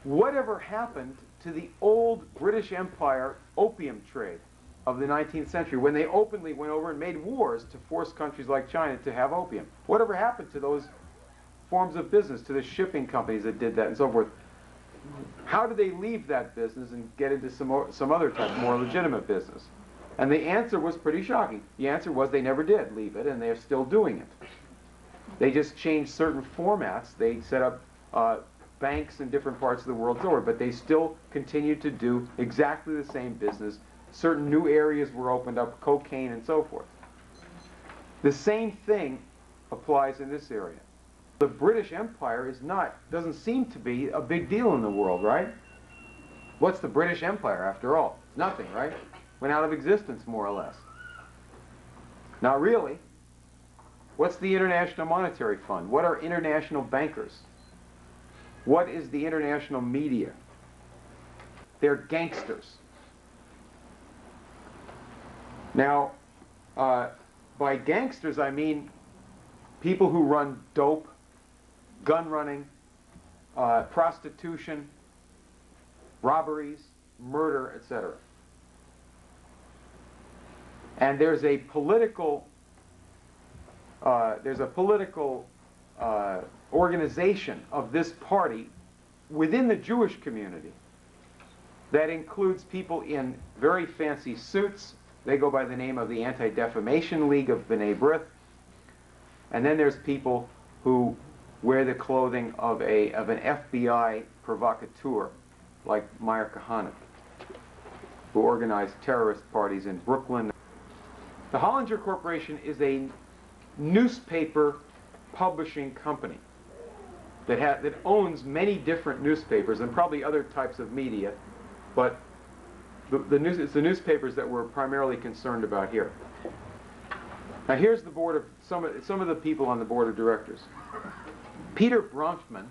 whatever happened to the old British Empire opium trade of the 19th century, when they openly went over and made wars to force countries like China to have opium? Whatever happened to those forms of business, to the shipping companies that did that and so forth? How did they leave that business and get into some other type, more legitimate business? And the answer was pretty shocking. The answer was they never did leave it, and they're still doing it. They just changed certain formats. They set up banks in different parts of the world over, but they still continued to do exactly the same business. Certain new areas were opened up, cocaine and so forth. The same thing applies in this area. The British Empire doesn't seem to be a big deal in the world, right? What's the British Empire after all? It's nothing, right? Went out of existence, more or less. Not really. What's the International Monetary Fund? What are international bankers? What is the international media? They're gangsters. Now, by gangsters I mean people who run dope, gun running, prostitution, robberies, murder, etc. And there's a political organization of this party within the Jewish community that includes people in very fancy suits. They go by the name of the Anti-Defamation League of B'nai B'rith. And then there's people who wear the clothing of an FBI provocateur like Meir Kahane, who organized terrorist parties in Brooklyn. The Hollinger Corporation is a newspaper publishing company that owns many different newspapers and probably other types of media, but it's the newspapers that we're primarily concerned about here. Now here's the board of some of the people on the board of directors. Peter Bronfman,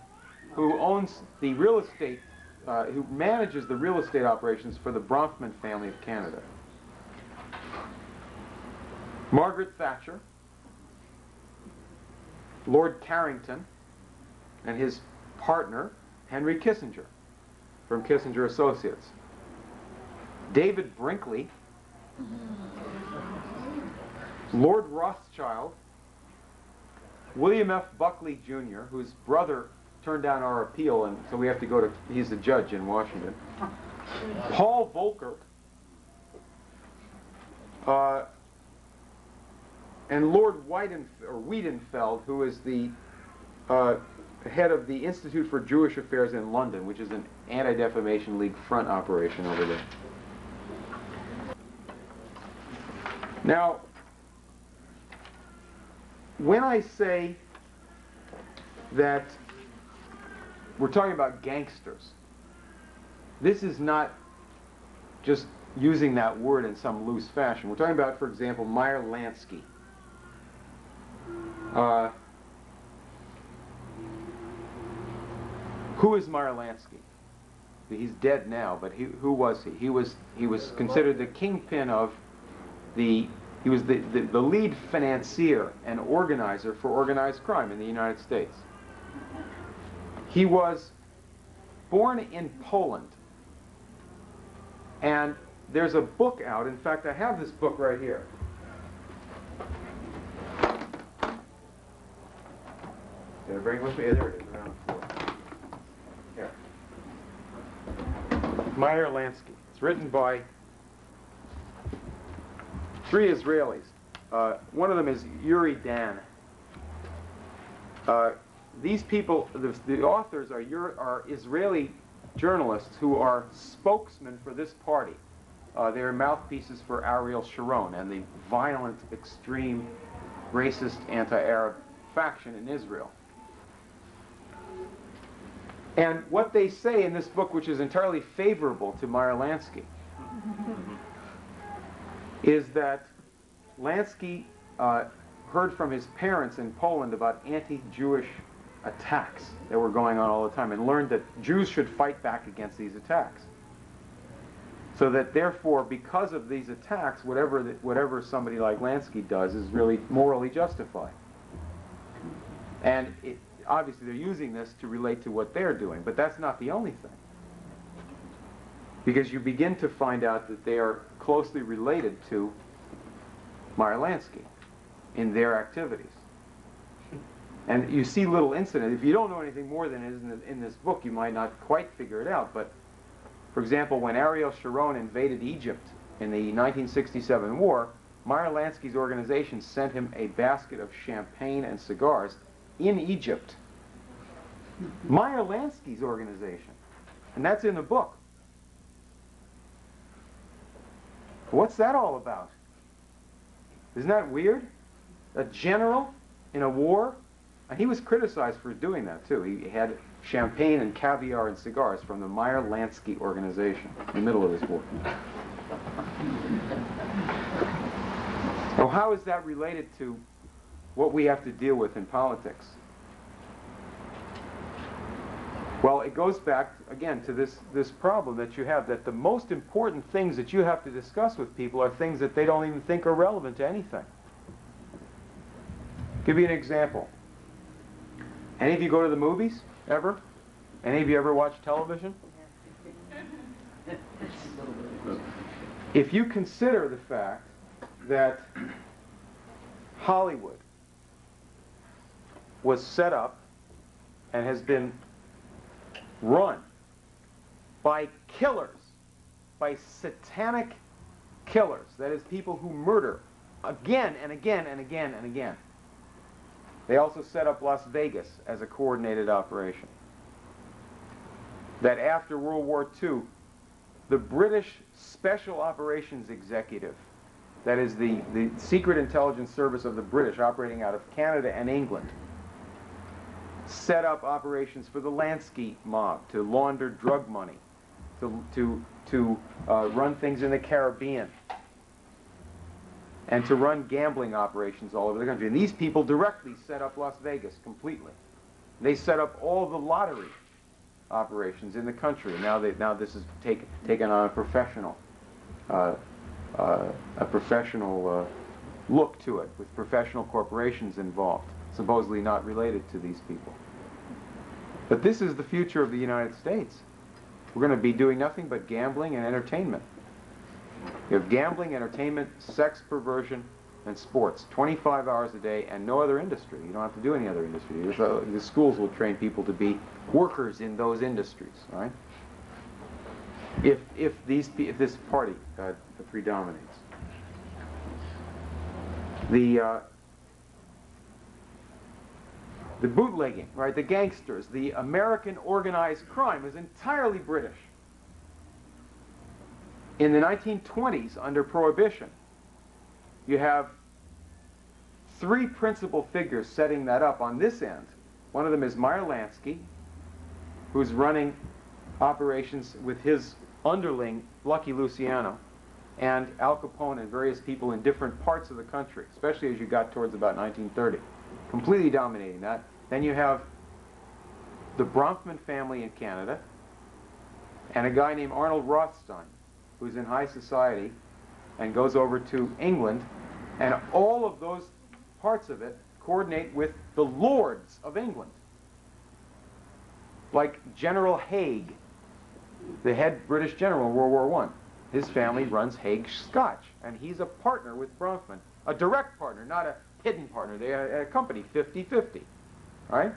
who owns the real estate, who manages the real estate operations for the Bronfman family of Canada. Margaret Thatcher, Lord Carrington, and his partner, Henry Kissinger, from Kissinger Associates. David Brinkley, Lord Rothschild, William F. Buckley Jr., whose brother turned down our appeal, and so we have to go to, he's a judge in Washington. Paul Volcker, and Lord Wiedenfeld, who is the head of the Institute for Jewish Affairs in London, which is an Anti-Defamation League front operation over there. Now, when I say that we're talking about gangsters, this is not just using that word in some loose fashion. We're talking about, for example, Meyer Lansky. Who is Meyer Lansky? He's dead now, but who was he? He was considered the kingpin of he was the lead financier and organizer for organized crime in the United States. He was born in Poland, and there's a book out. In fact, I have this book right here. Did I bring it with me? There it is, around the floor. Here. Meyer Lansky. It's written by 3 Israelis. One of them is Yuri Dan. These people, the authors are Israeli journalists who are spokesmen for this party. They're mouthpieces for Ariel Sharon and the violent, extreme, racist, anti-Arab faction in Israel. And what they say in this book, which is entirely favorable to Meyer Lansky, is that Lansky heard from his parents in Poland about anti-Jewish attacks that were going on all the time, and learned that Jews should fight back against these attacks. So that therefore, because of these attacks, whatever somebody like Lansky does is really morally justified. And obviously they're using this to relate to what they're doing, but that's not the only thing. Because you begin to find out that they are closely related to Meyer-Lansky in their activities. And you see little incidents. If you don't know anything more than is in this book, you might not quite figure it out. But, for example, when Ariel Sharon invaded Egypt in the 1967 war, Meyer-Lansky's organization sent him a basket of champagne and cigars in Egypt. Meyer-Lansky's organization. And that's in the book. What's that all about? Isn't that weird? A general in a war, and he was criticized for doing that too. He had champagne and caviar and cigars from the Meyer-Lansky organization in the middle of this war. Now, how is that related to what we have to deal with in politics? Well, it goes back, again, to this problem that you have, that the most important things that you have to discuss with people are things that they don't even think are relevant to anything. Give you an example. Any of you go to the movies, ever? Any of you ever watch television? If you consider the fact that Hollywood was set up and has been run by killers, by satanic killers, that is, people who murder again and again and again and again. They also set up Las Vegas as a coordinated operation. That after World War II, the British Special Operations Executive, that is the secret intelligence service of the British operating out of Canada and England, set up operations for the Lansky mob to launder drug money, to run things in the Caribbean, and to run gambling operations all over the country. And these people directly set up Las Vegas completely. They set up all the lottery operations in the country. Now this is taken on a professional look to it, with professional corporations involved, supposedly not related to these people. But this is the future of the United States. We're going to be doing nothing but gambling and entertainment. You have gambling, entertainment, sex, perversion, and sports. 25 hours a day and no other industry. You don't have to do any other industry. The schools will train people to be workers in those industries, right? If this party predominates. The bootlegging, right, the gangsters, the American organized crime is entirely British. In the 1920s, under Prohibition, you have three principal figures setting that up on this end. One of them is Meyer-Lansky, who's running operations with his underling, Lucky Luciano, and Al Capone and various people in different parts of the country, especially as you got towards about 1930, completely dominating that. Then you have the Bronfman family in Canada, and a guy named Arnold Rothstein, who's in high society and goes over to England, and all of those parts of it coordinate with the lords of England. Like General Haig, the head British general in World War I. His family runs Haig Scotch, and he's a partner with Bronfman. A direct partner, not a hidden partner. They are a company, 50-50, right?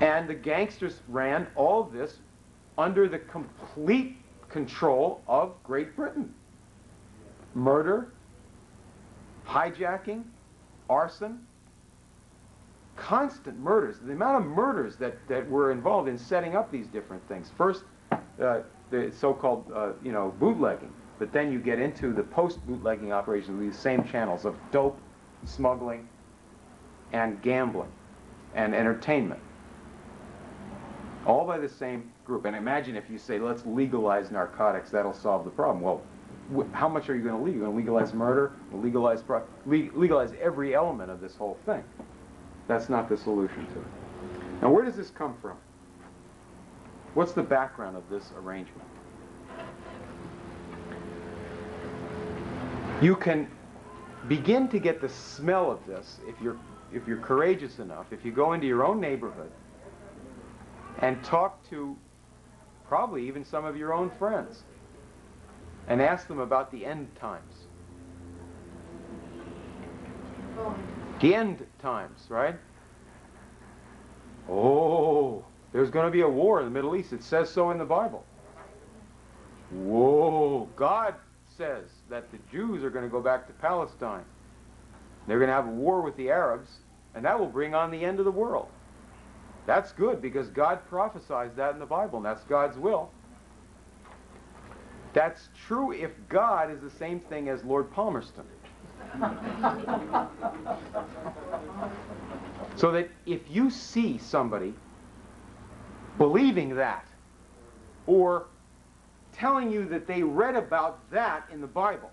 And the gangsters ran all of this under the complete control of Great Britain. Murder, hijacking, arson, constant murders. The amount of murders that were involved in setting up these different things. First, the so-called, bootlegging. But then you get into the post-bootlegging operations, these same channels of dope, smuggling, and gambling, and entertainment. All by the same group. And imagine if you say, let's legalize narcotics, that'll solve the problem. Well, how much are you going to legalize? You're going to legalize murder, legalize every element of this whole thing. That's not the solution to it. Now, where does this come from? What's the background of this arrangement? You can begin to get the smell of this if you're courageous enough, if you go into your own neighborhood and talk to probably even some of your own friends and ask them about the end times. The end times, right? Oh, there's going to be a war in the Middle East. It says so in the Bible. Whoa, God says that the Jews are going to go back to Palestine. They're going to have a war with the Arabs, and that will bring on the end of the world. That's good, because God prophesies that in the Bible, and that's God's will. That's true if God is the same thing as Lord Palmerston. So that if you see somebody believing that, or telling you that they read about that in the Bible,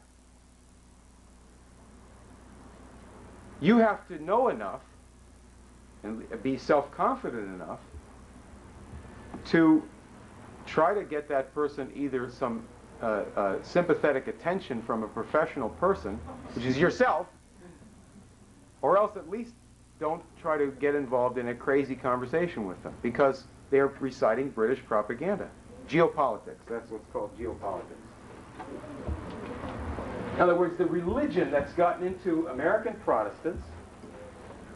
you have to know enough and be self-confident enough to try to get that person either some sympathetic attention from a professional person, which is yourself, or else at least don't try to get involved in a crazy conversation with them, because they're reciting British propaganda. Geopolitics, that's what's called geopolitics. In other words, the religion that's gotten into American Protestants,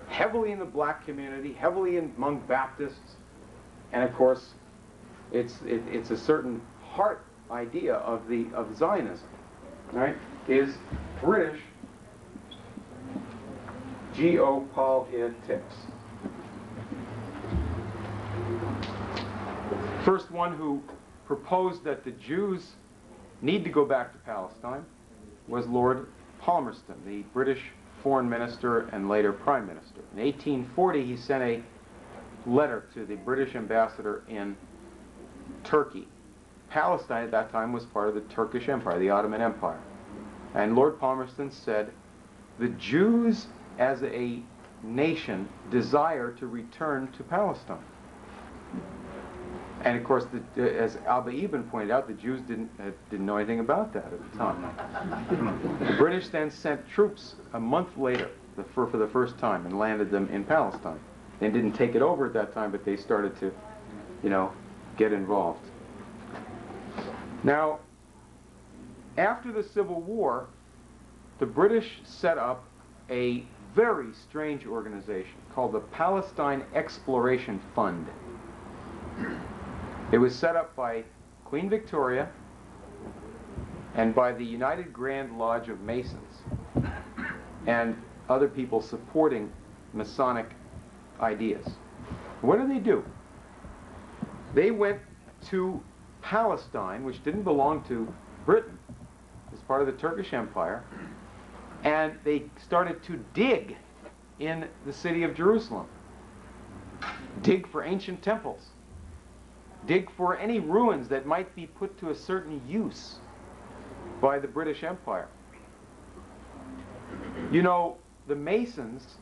heavily in the black community, heavily among Baptists, and of course, it's a certain heart idea of Zionism, right? Is British geopolitics. First one who proposed that the Jews need to go back to Palestine was Lord Palmerston, the British foreign minister and later prime minister. In 1840, he sent a letter to the British ambassador in Turkey. Palestine at that time was part of the Turkish Empire, the Ottoman Empire. And Lord Palmerston said, the Jews as a nation desire to return to Palestine. And of course, as Abba Ibn pointed out, the Jews didn't know anything about that at the time. The British then sent troops a month later for the first time and landed them in Palestine. They didn't take it over at that time, but they started to, get involved. Now, after the Civil War, the British set up a very strange organization called the Palestine Exploration Fund. It was set up by Queen Victoria and by the United Grand Lodge of Masons and other people supporting Masonic ideas. What do? They went to Palestine, which didn't belong to Britain, as part of the Turkish Empire, and they started to dig in the city of Jerusalem. Dig for ancient temples. Dig for any ruins that might be put to a certain use by the British Empire. The Masons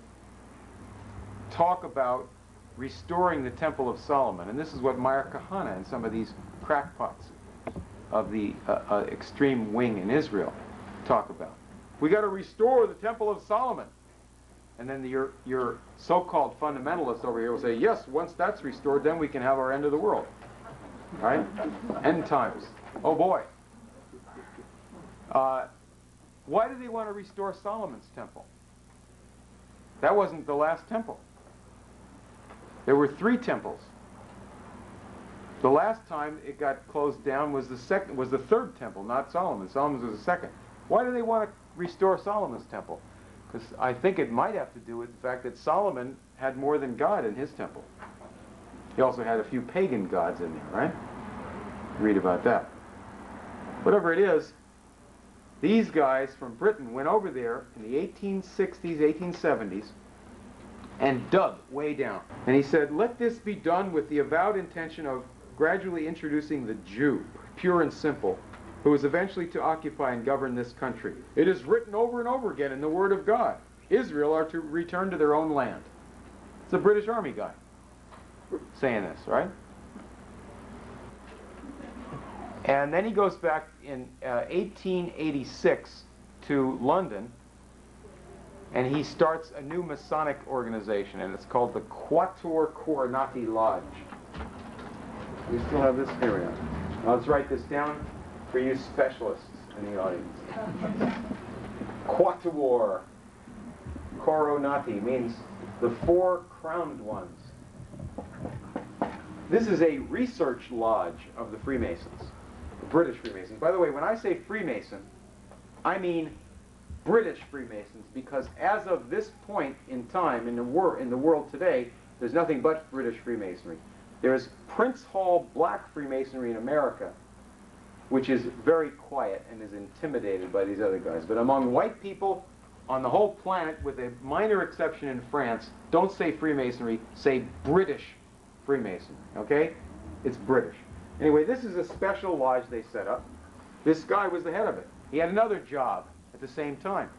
talk about restoring the Temple of Solomon, and this is what Meir Kahane and some of these crackpots of the extreme wing in Israel talk about. We got to restore the Temple of Solomon. And then your so-called fundamentalists over here will say, yes, once that's restored, then we can have our end of the world. Right? End times. Oh boy. Why do they want to restore Solomon's temple? That wasn't the last temple. There were 3 temples. The last time it got closed down was the 3rd temple, not Solomon. Solomon's was the 2nd. Why do they want to restore Solomon's temple? Because I think it might have to do with the fact that Solomon had more than God in his temple. He also had a few pagan gods in there, right? Read about that. Whatever it is, these guys from Britain went over there in the 1860s, 1870s, and dug way down. And he said, let this be done with the avowed intention of gradually introducing the Jew, pure and simple, who is eventually to occupy and govern this country. It is written over and over again in the Word of God. Israel are to return to their own land. It's a British Army guy saying this, right? And then he goes back in 1886 to London And he starts a new Masonic organization, and it's called the Quattuor Coronati Lodge. We still have this here. We are. Now let's write this down for you specialists in the audience. Quattuor Coronati means the four crowned ones. This is a research lodge of the Freemasons, the British Freemasons. By the way, when I say Freemason, I mean British Freemasons, because as of this point in time in the world today, there's nothing but British Freemasonry. There's Prince Hall Black Freemasonry in America, which is very quiet and is intimidated by these other guys. But among white people on the whole planet, with a minor exception in France, don't say Freemasonry, say British Freemasonry, okay? It's British. Anyway, this is a special lodge they set up. This guy was the head of it. He had another job at the same time.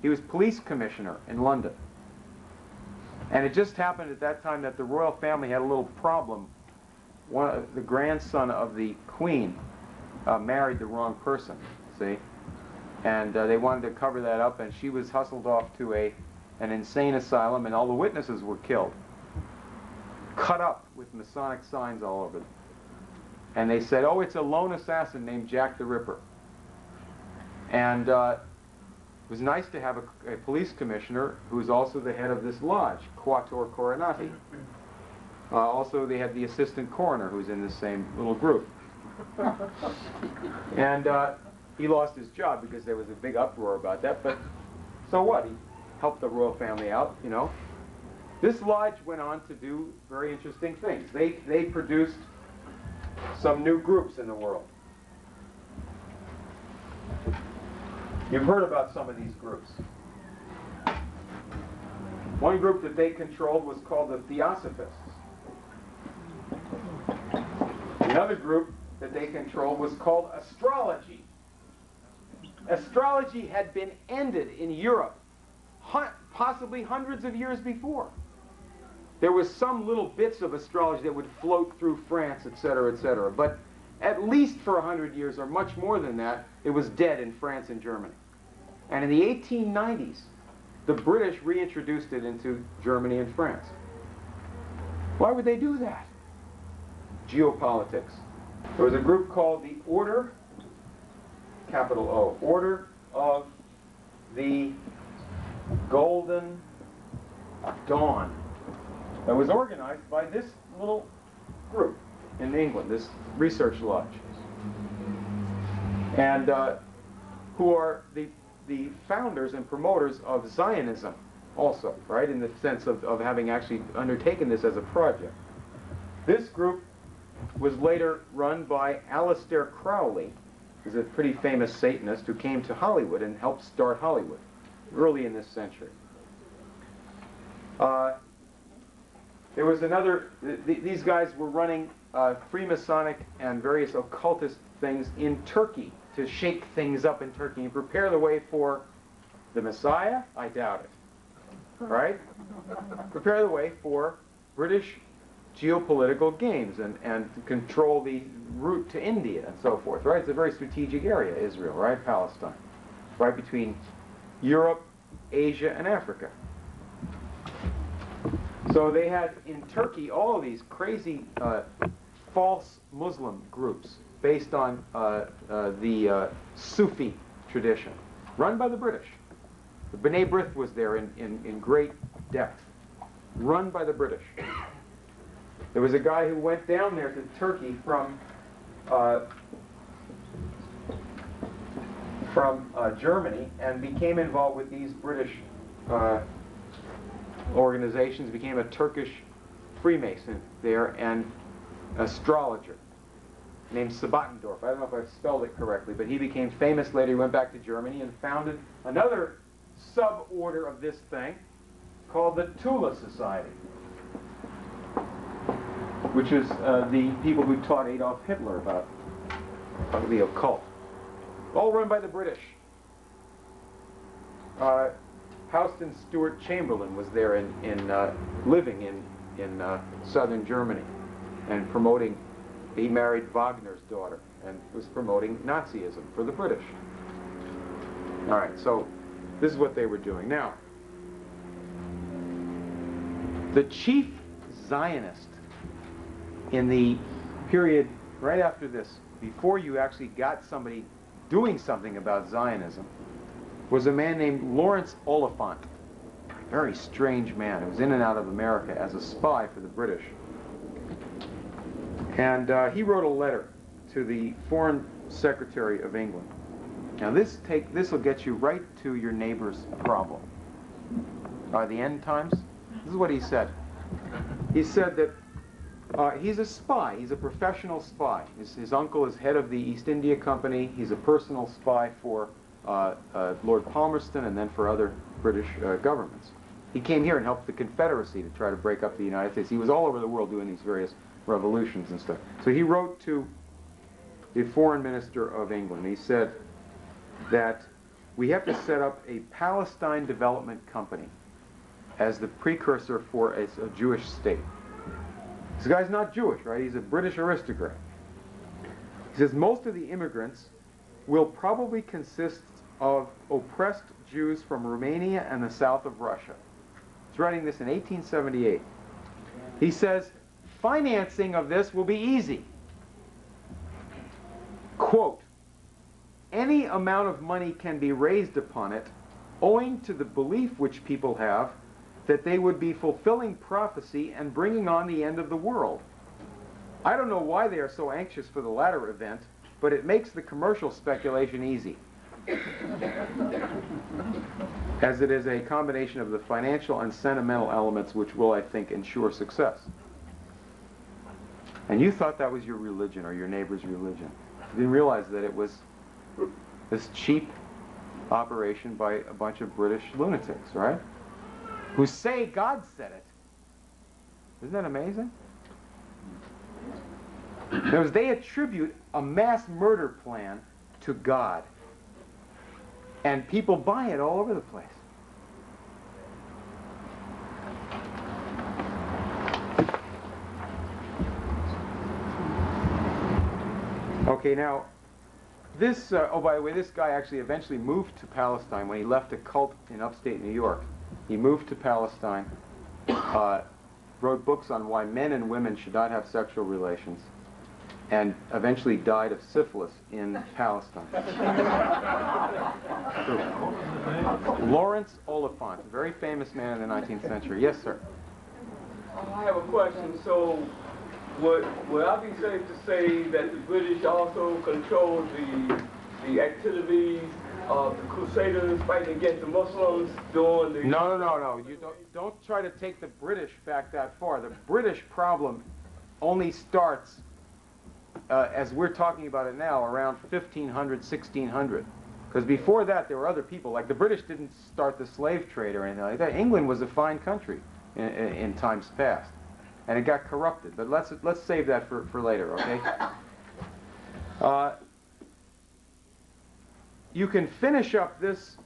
He was police commissioner in London. And it just happened at that time that the royal family had a little problem. The grandson of the Queen married the wrong person, see? And they wanted to cover that up, and she was hustled off to an insane asylum, and all the witnesses were killed. Cut up with Masonic signs all over them. And they said, oh, it's a lone assassin named Jack the Ripper. And it was nice to have a police commissioner who was also the head of this lodge, Quattuor Coronati. Also, they had the assistant coroner who's in the same little group. And he lost his job because there was a big uproar about that, but so what? He helped the royal family out, you know. This lodge went on to do very interesting things. They produced some new groups in the world. You've heard about some of these groups. One group that they controlled was called the Theosophists. Another group that they controlled was called astrology. Astrology had been ended in Europe possibly hundreds of years before. There was some little bits of astrology that would float through France, etc., etc. But at least for 100 years, or much more than that, it was dead in France and Germany. And in the 1890s, the British reintroduced it into Germany and France. Why would they do that? Geopolitics. There was a group called the Order, capital O, Order of the Golden Dawn, that was organized by this little group in England, this research lodge, and who are the founders and promoters of Zionism also, right, in the sense of having actually undertaken this as a project. This group was later run by Aleister Crowley, who's a pretty famous Satanist who came to Hollywood and helped start Hollywood early in this century. There was another, these guys were running Freemasonic and various occultist things in Turkey to shake things up in Turkey and prepare the way for the Messiah? I doubt it. Right? Prepare the way for British geopolitical games and to control the route to India and so forth, right? It's a very strategic area, Israel, right? Palestine. Right between Europe, Asia, and Africa. So they had in Turkey all of these crazy false Muslim groups based on the Sufi tradition, run by the British. The B'nai B'rith was there in great depth, run by the British. There was a guy who went down there to Turkey from Germany and became involved with these British organizations, became a Turkish Freemason there and astrologer named Sabattendorf. I don't know if I've spelled it correctly, but he became famous later. He went back to Germany and founded another sub-order of this thing called the Tula Society, which is the people who taught Adolf Hitler about the occult. All run by the British. Houston Stewart Chamberlain was there living in southern Germany and promoting, he married Wagner's daughter and was promoting Nazism for the British. All right, so this is what they were doing. Now, The chief Zionist in the period right after this, before you actually got somebody doing something about Zionism, was a man named Lawrence Oliphant. A very strange man who was in and out of America as a spy for the British. And he wrote a letter to the Foreign Secretary of England. Now this will get you right to your neighbor's problem. The end times. This is what he said. He said that he's a spy. He's a professional spy. His uncle is head of the East India Company. He's a personal spy for Lord Palmerston and then for other British governments. He came here and helped the Confederacy to try to break up the United States. He was all over the world doing these various revolutions and stuff. So he wrote to the Foreign Minister of England. He said that we have to set up a Palestine Development Company as the precursor for a Jewish state. This guy's not Jewish, right? He's a British aristocrat. He says most of the immigrants will probably consist of oppressed Jews from Romania and the south of Russia. He's writing this in 1878. He says, financing of this will be easy. Quote, any amount of money can be raised upon it owing to the belief which people have that they would be fulfilling prophecy and bringing on the end of the world. I don't know why they are so anxious for the latter event, but it makes the commercial speculation easy, as it is a combination of the financial and sentimental elements which will, I think, ensure success. And you thought that was your religion or your neighbor's religion. You didn't realize that it was this cheap operation by a bunch of British lunatics, right? Who say God said it. Isn't that amazing? Because they attribute a mass murder plan to God. And people buy it all over the place. Okay, now, this, oh, by the way, this guy actually eventually moved to Palestine when he left a cult in upstate New York. He moved to Palestine, wrote books on why men and women should not have sexual relations, and eventually died of syphilis in Palestine. Lawrence Oliphant, a very famous man in the 19th century. Yes, sir? I have a question. So, would I be safe to say that the British also controlled the activities of the Crusaders fighting against the Muslims during the... No. You don't try to take the British back that far. The British problem only starts, as we're talking about it now, around 1500, 1600. Because before that, there were other people. Like the British didn't start the slave trade or anything like that. England was a fine country in times past. And it got corrupted. But let's save that for later, okay? You can finish up this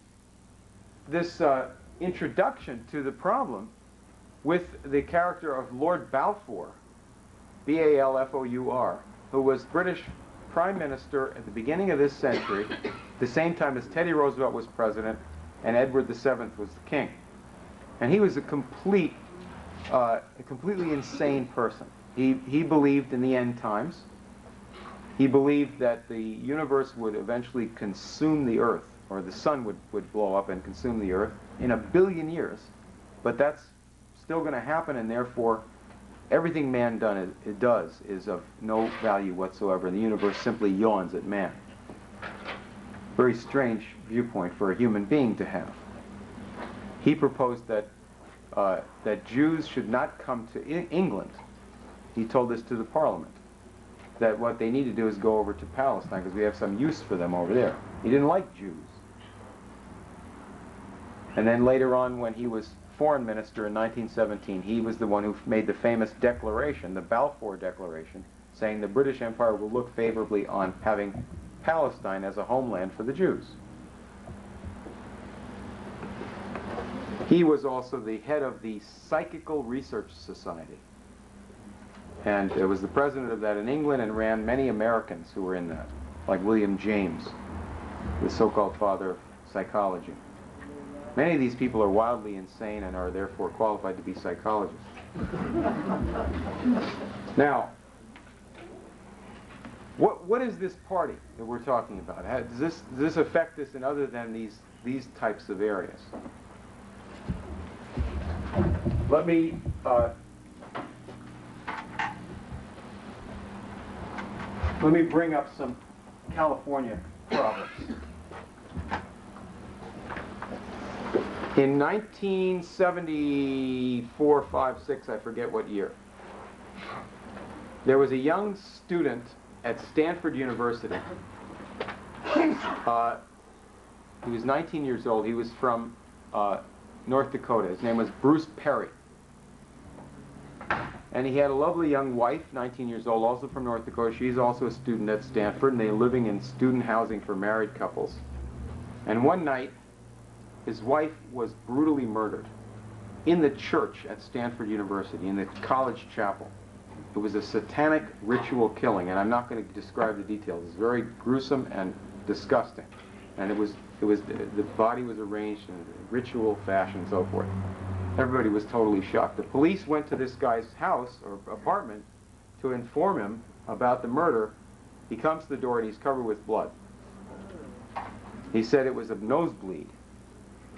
introduction to the problem with the character of Lord Balfour, B-A-L-F-O-U-R, who was British Prime Minister at the beginning of this century, the same time as Teddy Roosevelt was president and Edward VII was the king. And he was a completely insane person. He believed in the end times. He believed that the universe would eventually consume the earth, or the sun would blow up and consume the earth in 1 billion years. But that's still going to happen, and therefore everything man does is of no value whatsoever. The universe simply yawns at man. Very strange viewpoint for a human being to have. He proposed that that Jews should not come to England. He told this to the Parliament, that what they need to do is go over to Palestine because we have some use for them over there. He didn't like Jews. And then later on, when he was foreign minister in 1917, he was the one who made the famous declaration, the Balfour Declaration, saying the British Empire will look favorably on having Palestine as a homeland for the Jews. He was also the head of the Psychical Research Society. And it was the president of that in England and ran many Americans who were in that, like William James, the so-called father of psychology. Many of these people are wildly insane and are therefore qualified to be psychologists. Now, what is this party that we're talking about? Does this affect us in other than these types of areas? Let me bring up some California problems. In 1974, 5, 6, I forget what year, there was a young student at Stanford University. He was 19 years old. He was from North Dakota. His name was Bruce Perry. And he had a lovely young wife, 19 years old, also from North Dakota. She's also a student at Stanford, and they're living in student housing for married couples. And one night, his wife was brutally murdered in the church at Stanford University, in the college chapel. It was a satanic ritual killing, and I'm not going to describe the details. It's very gruesome and disgusting. And the body was arranged in a ritual fashion and so forth. Everybody was totally shocked. The police went to this guy's house or apartment to inform him about the murder. He comes to the door and he's covered with blood. He said it was a nosebleed.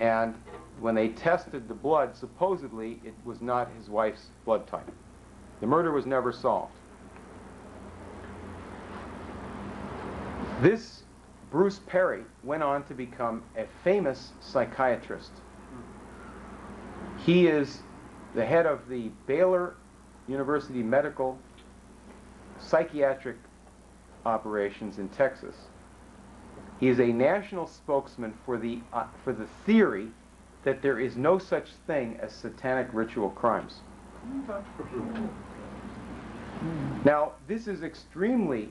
And when they tested the blood, supposedly it was not his wife's blood type. The murder was never solved. This Bruce Perry went on to become a famous psychiatrist. He is the head of the Baylor University Medical Psychiatric Operations in Texas. He is a national spokesman for the theory that there is no such thing as satanic ritual crimes. Now, this is extremely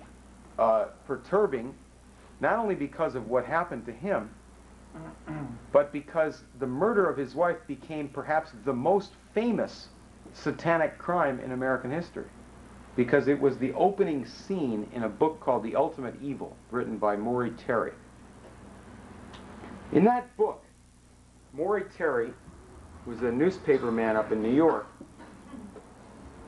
perturbing, not only because of what happened to him, but because the murder of his wife became perhaps the most famous satanic crime in American history, because it was the opening scene in a book called The Ultimate Evil, written by Maury Terry. In that book, Maury Terry, who was a newspaper man up in New York,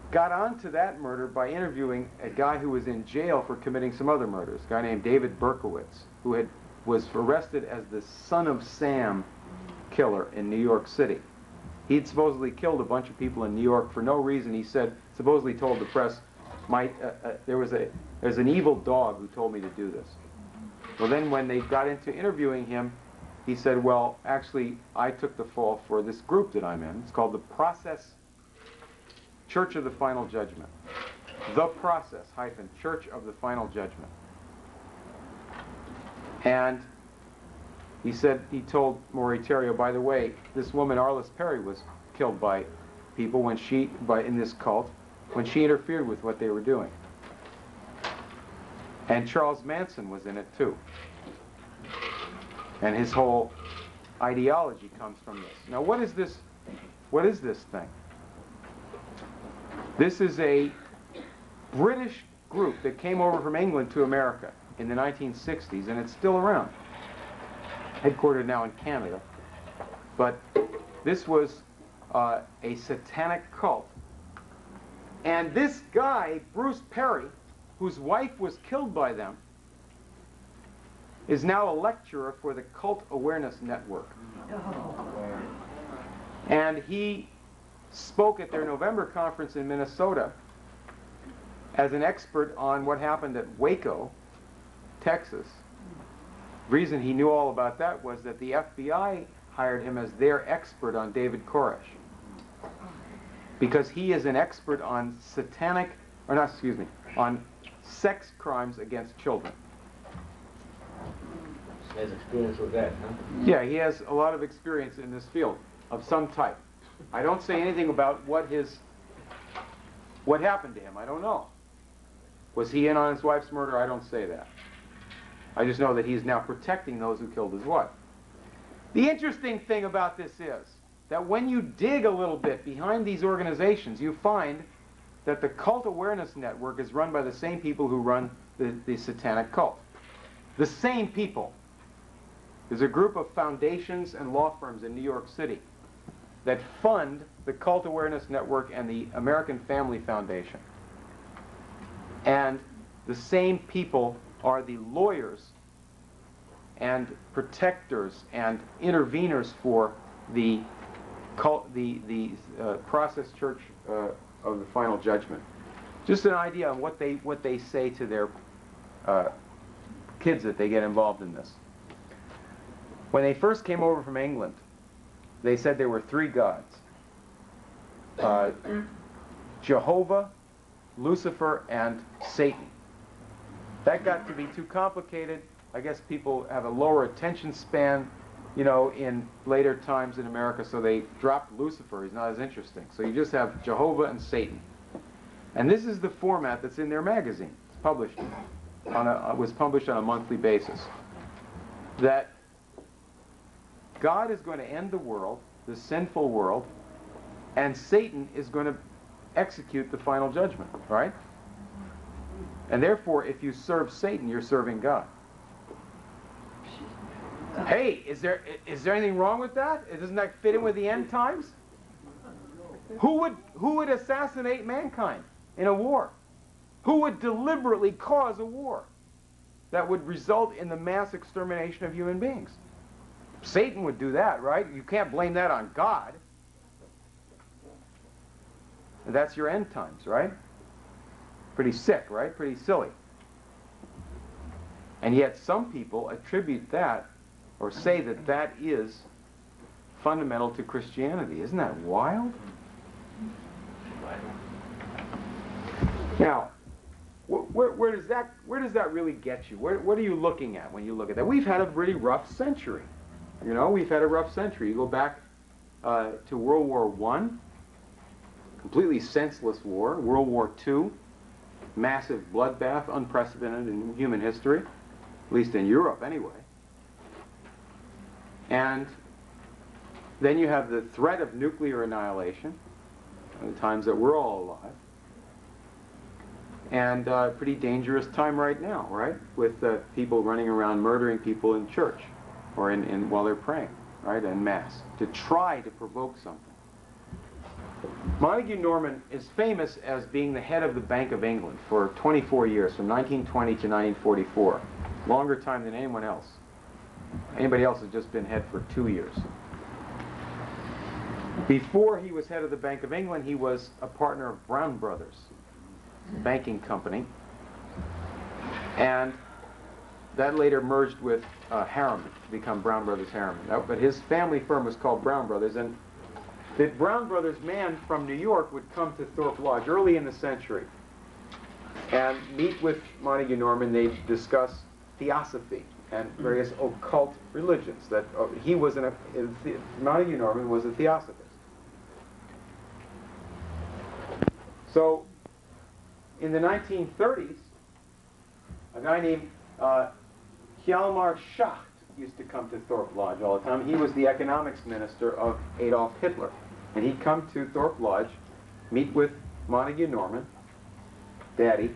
got onto that murder by interviewing a guy who was in jail for committing some other murders, a guy named David Berkowitz, who was arrested as the Son of Sam killer in New York City. He'd supposedly killed a bunch of people in New York for no reason. He said, supposedly told the press, there's an evil dog who told me to do this. Well, then when they got into interviewing him, he said, well, actually, I took the fall for this group that I'm in. It's called the Process Church of the Final Judgment. The Process, Church of the Final Judgment. And he said, he told Maury Terry, oh, by the way, this woman, Arliss Perry, was killed by people in this cult when she interfered with what they were doing. And Charles Manson was in it too. And his whole ideology comes from this. Now, what is this thing? This is a British group that came over from England to America in the 1960s, and it's still around. Headquartered now in Canada. But this was a satanic cult. And this guy, Bruce Perry, whose wife was killed by them, is now a lecturer for the Cult Awareness Network. And he spoke at their November conference in Minnesota as an expert on what happened at Waco, Texas. The reason he knew all about that was that the FBI hired him as their expert on David Koresh, because he is an expert on on sex crimes against children. He has experience with that, huh? Yeah, he has a lot of experience in this field of some type. I don't say anything about what happened to him. I don't know. Was he in on his wife's murder? I don't say that. I just know that he's now protecting those who killed his wife. The interesting thing about this is that when you dig a little bit behind these organizations, you find that the Cult Awareness Network is run by the same people who run the satanic cult. The same people. There's a group of foundations and law firms in New York City that fund the Cult Awareness Network and the American Family Foundation. And the same people are the lawyers and protectors and interveners for the process church of the final judgment. Just an idea of what they say to their kids that they get involved in this. When they first came over from England, they said there were three gods: Jehovah, Lucifer, and Satan. That got to be too complicated. I guess people have a lower attention span, you know, in later times in America, so they dropped Lucifer. He's not as interesting. So you just have Jehovah and Satan. And this is the format that's in their magazine. It's published was published on a monthly basis. That God is going to end the world, the sinful world, and Satan is going to execute the final judgment, right? And therefore, if you serve Satan, you're serving God. Hey, is there anything wrong with that? Doesn't that fit in with the end times? Who would assassinate mankind in a war? Who would deliberately cause a war that would result in the mass extermination of human beings? Satan would do that, right? You can't blame that on God. And that's your end times, right? Pretty sick, right? Pretty silly. And yet some people attribute that, or say that that is fundamental to Christianity. Isn't that wild? Now, where does that really get you? What are you looking at when you look at that? We've had a really rough century. You know, we've had a rough century. You go back to World War I, completely senseless war. World War II, massive bloodbath, unprecedented in human history, at least in Europe anyway. And then you have the threat of nuclear annihilation, the times that we're all alive. And a pretty dangerous time right now, right? With people running around murdering people in church or while they're praying, right, en masse, to try to provoke something. Montague Norman is famous as being the head of the Bank of England for 24 years, from 1920 to 1944. Longer time than anyone else. Anybody else has just been head for 2 years. Before he was head of the Bank of England, he was a partner of Brown Brothers, a banking company. And that later merged with Harriman to become Brown Brothers Harriman. But his family firm was called Brown Brothers, and the Brown Brothers man from New York would come to Thorpe Lodge early in the century and meet with Montague Norman. They'd discuss theosophy and various occult religions. That he was Montague Norman was a theosophist. So, in the 1930s, a guy named Hjalmar Schacht used to come to Thorpe Lodge all the time. He was the economics minister of Adolf Hitler. And he'd come to Thorpe Lodge, meet with Montague Norman, Daddy,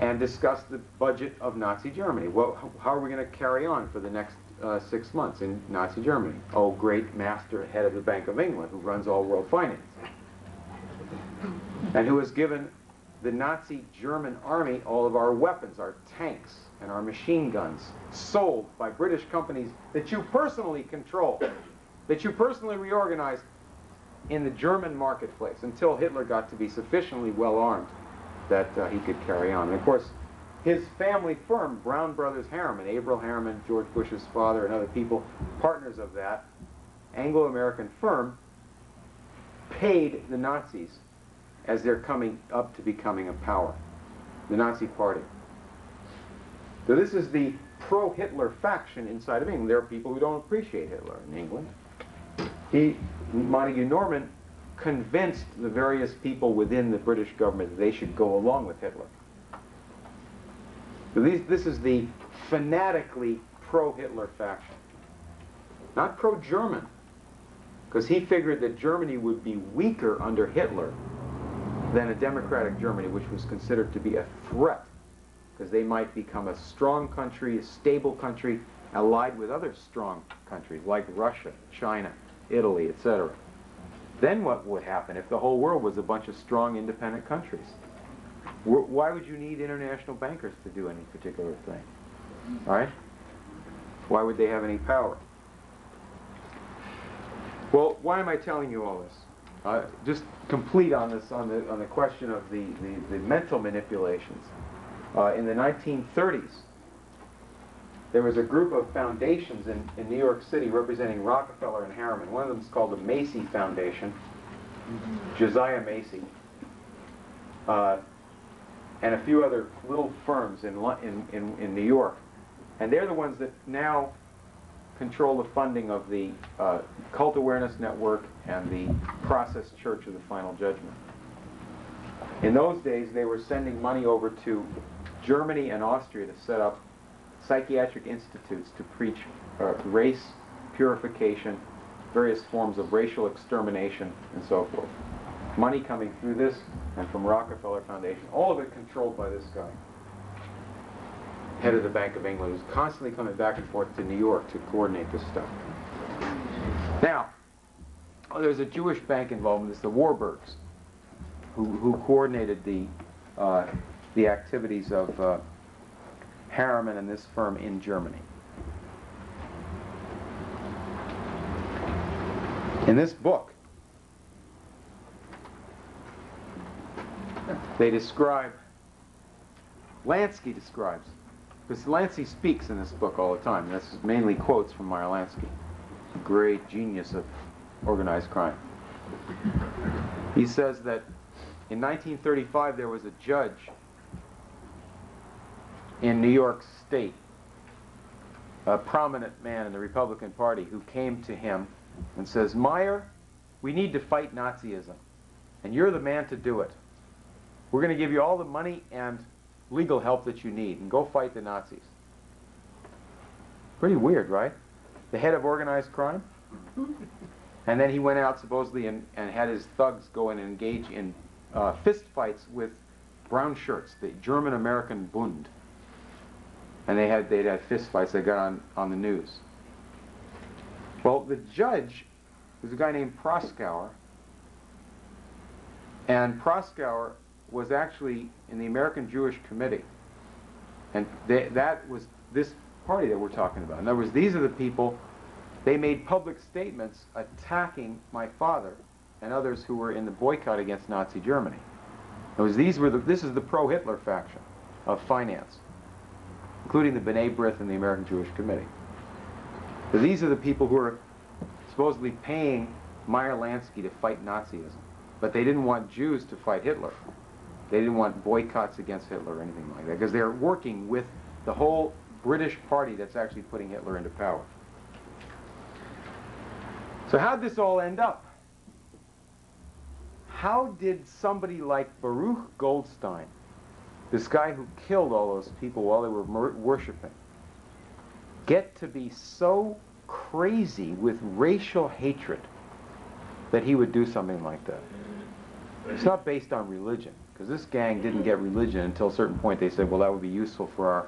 and discuss the budget of Nazi Germany. Well, how are we going to carry on for the next 6 months in Nazi Germany? Oh, great master, head of the Bank of England, who runs all world finance, and who has given the Nazi German army all of our weapons, our tanks, and our machine guns, sold by British companies that you personally control, that you personally reorganized in the German marketplace until Hitler got to be sufficiently well armed that he could carry on. And of course, his family firm, Brown Brothers Harriman, Averell Harriman, George Bush's father, and other people, partners of that Anglo-American firm, paid the Nazis as they're coming up to becoming a power, the Nazi Party. So this is the pro-Hitler faction inside of England. There are people who don't appreciate Hitler in England. Montague Norman convinced the various people within the British government that they should go along with Hitler. So this is the fanatically pro-Hitler faction. Not pro-German, because he figured that Germany would be weaker under Hitler than a democratic Germany, which was considered to be a threat, because they might become a strong country, a stable country, allied with other strong countries like Russia, China, Italy, etc. Then what would happen if the whole world was a bunch of strong, independent countries? Why would you need international bankers to do any particular thing? All right? Why would they have any power? Well, why am I telling you all this? Just complete on this, on the question of the mental manipulations. In the 1930s, there was a group of foundations in New York City representing Rockefeller and Harriman. One of them is called the Macy Foundation, Josiah Macy, and a few other little firms in New York. And they're the ones that now control the funding of the Cult Awareness Network and the Process Church of the Final Judgment. In those days, they were sending money over to Germany and Austria to set up psychiatric institutes to preach race purification, various forms of racial extermination, and so forth. Money coming through this and from Rockefeller Foundation, all of it controlled by this guy, head of the Bank of England, who's constantly coming back and forth to New York to coordinate this stuff. Now, there's a Jewish bank involved in this, the Warburgs, who coordinated the activities of Harriman and this firm in Germany. In this book, they describe, Lansky describes, because Lansky speaks in this book all the time, and this is mainly quotes from Meyer Lansky, a great genius of organized crime. He says that in 1935 there was a judge in New York State, a prominent man in the Republican Party, who came to him and says, Meyer, we need to fight Nazism, and you're the man to do it. We're going to give you all the money and legal help that you need, and go fight the Nazis. Pretty weird, right? The head of organized crime? And then he went out supposedly and had his thugs go and engage in fist fights with brown shirts, the German-American Bund. And they'd had fist fights. They got on the news. Well, the judge was a guy named Proskauer, and Proskauer was actually in the American Jewish Committee, and that was this party that we're talking about. In other words, these are the people. They made public statements attacking my father and others who were in the boycott against Nazi Germany. In other words, this is the pro-Hitler faction of finance, including the B'nai B'rith and the American Jewish Committee. So these are the people who are supposedly paying Meyer Lansky to fight Nazism. But they didn't want Jews to fight Hitler. They didn't want boycotts against Hitler or anything like that, because they're working with the whole British party that's actually putting Hitler into power. So how'd this all end up? How did somebody like Baruch Goldstein, this guy who killed all those people while they were worshiping, get to be so crazy with racial hatred that he would do something like that? It's not based on religion, because this gang didn't get religion until a certain point. They said, well, that would be useful for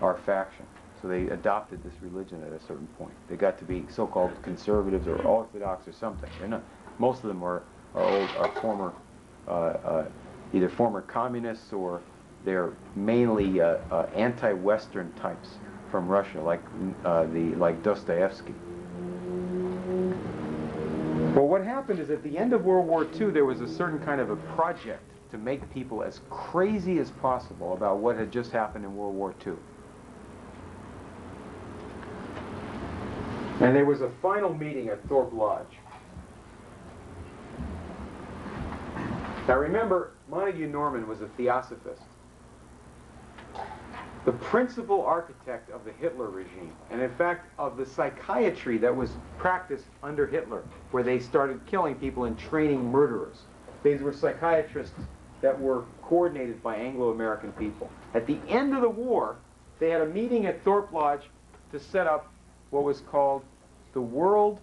our faction. So they adopted this religion at a certain point. They got to be so-called conservatives or orthodox or something. They're not. Most of them are former, either former communists, or they're mainly anti-Western types from Russia, like Dostoevsky. Well, what happened is at the end of World War II, there was a certain kind of a project to make people as crazy as possible about what had just happened in World War II. And there was a final meeting at Thorpe Lodge. Now remember, Montague Norman was a theosophist, the principal architect of the Hitler regime, and in fact of the psychiatry that was practiced under Hitler, where they started killing people and training murderers. These were psychiatrists that were coordinated by Anglo-American people. At the end of the war, they had a meeting at Thorpe Lodge to set up what was called the World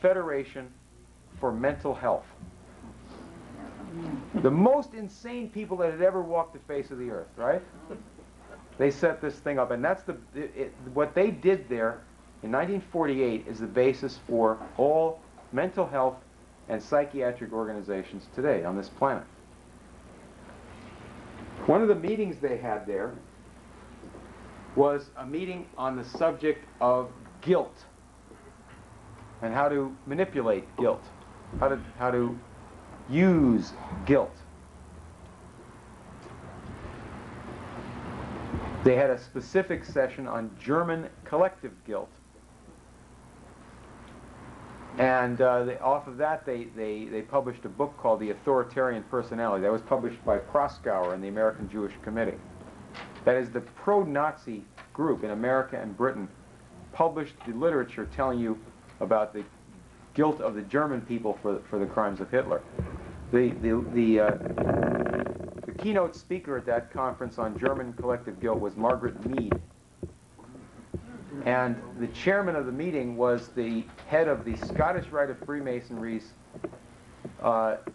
Federation for Mental Health. The most insane people that had ever walked the face of the earth, right? They set this thing up, and that's what they did there in 1948 is the basis for all mental health and psychiatric organizations today on this planet. One of the meetings they had there was a meeting on the subject of guilt and how to manipulate guilt, how to use guilt. They had a specific session on German collective guilt. And off of that, they published a book called The Authoritarian Personality. That was published by Proskauer and the American Jewish Committee. That is, the pro-Nazi group in America and Britain published the literature telling you about the guilt of the German people for the crimes of Hitler. The keynote speaker at that conference on German collective guilt was Margaret Mead. And the chairman of the meeting was the head of the Scottish Rite of Freemasonry's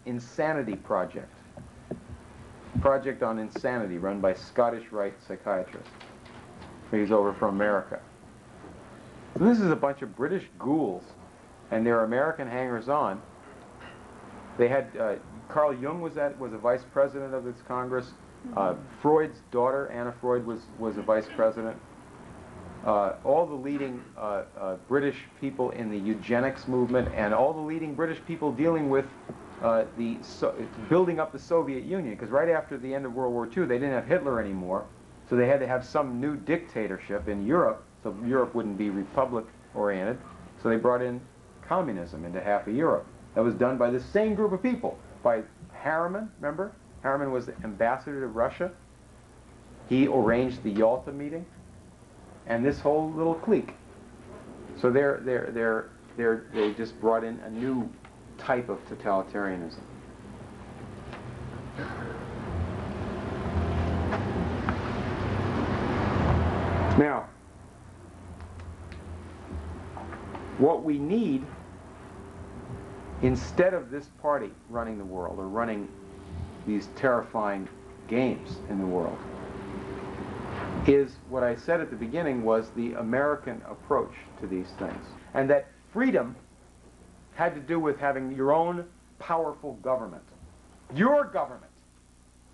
Insanity Project. Project on Insanity, run by Scottish Rite psychiatrists. He's over from America. So this is a bunch of British ghouls, and they're American hangers-on. They had Carl Jung was a vice president of this Congress. Freud's daughter, Anna Freud, was a vice president. All the leading British people in the eugenics movement and all the leading British people dealing with building up the Soviet Union, because right after the end of World War II, they didn't have Hitler anymore, so they had to have some new dictatorship in Europe, so Europe wouldn't be republic-oriented, so they brought in communism into half of Europe. That was done by the same group of people, by Harriman, remember? Harriman was the ambassador to Russia. He arranged the Yalta meeting, and this whole little clique. So they just brought in a new type of totalitarianism. Now, what we need, instead of this party running the world or running these terrifying games in the world, is what I said at the beginning was the American approach to these things. And that freedom had to do with having your own powerful government. Your government.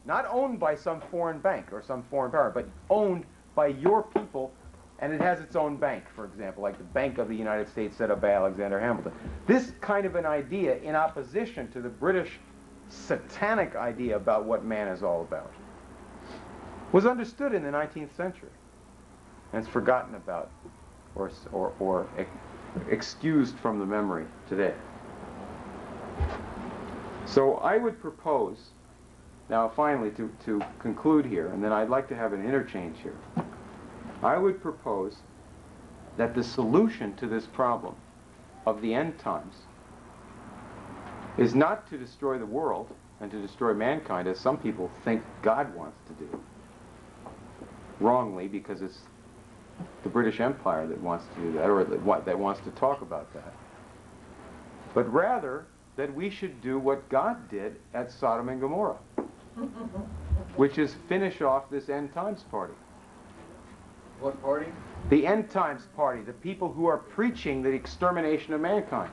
Not owned by some foreign bank or some foreign power, but owned by your people, and it has its own bank, for example, like the Bank of the United States set up by Alexander Hamilton. This kind of an idea, in opposition to the British satanic idea about what man is all about, was understood in the 19th century, and it's forgotten about or excused from the memory today. So I would propose, now finally to conclude here, and then I'd like to have an interchange here, I would propose that the solution to this problem of the end times is not to destroy the world and to destroy mankind, as some people think God wants to do. Wrongly, because it's the British Empire that wants to do that, or that wants to talk about that. But rather, that we should do what God did at Sodom and Gomorrah, which is finish off this end times party. What party? The end times party, the people who are preaching the extermination of mankind.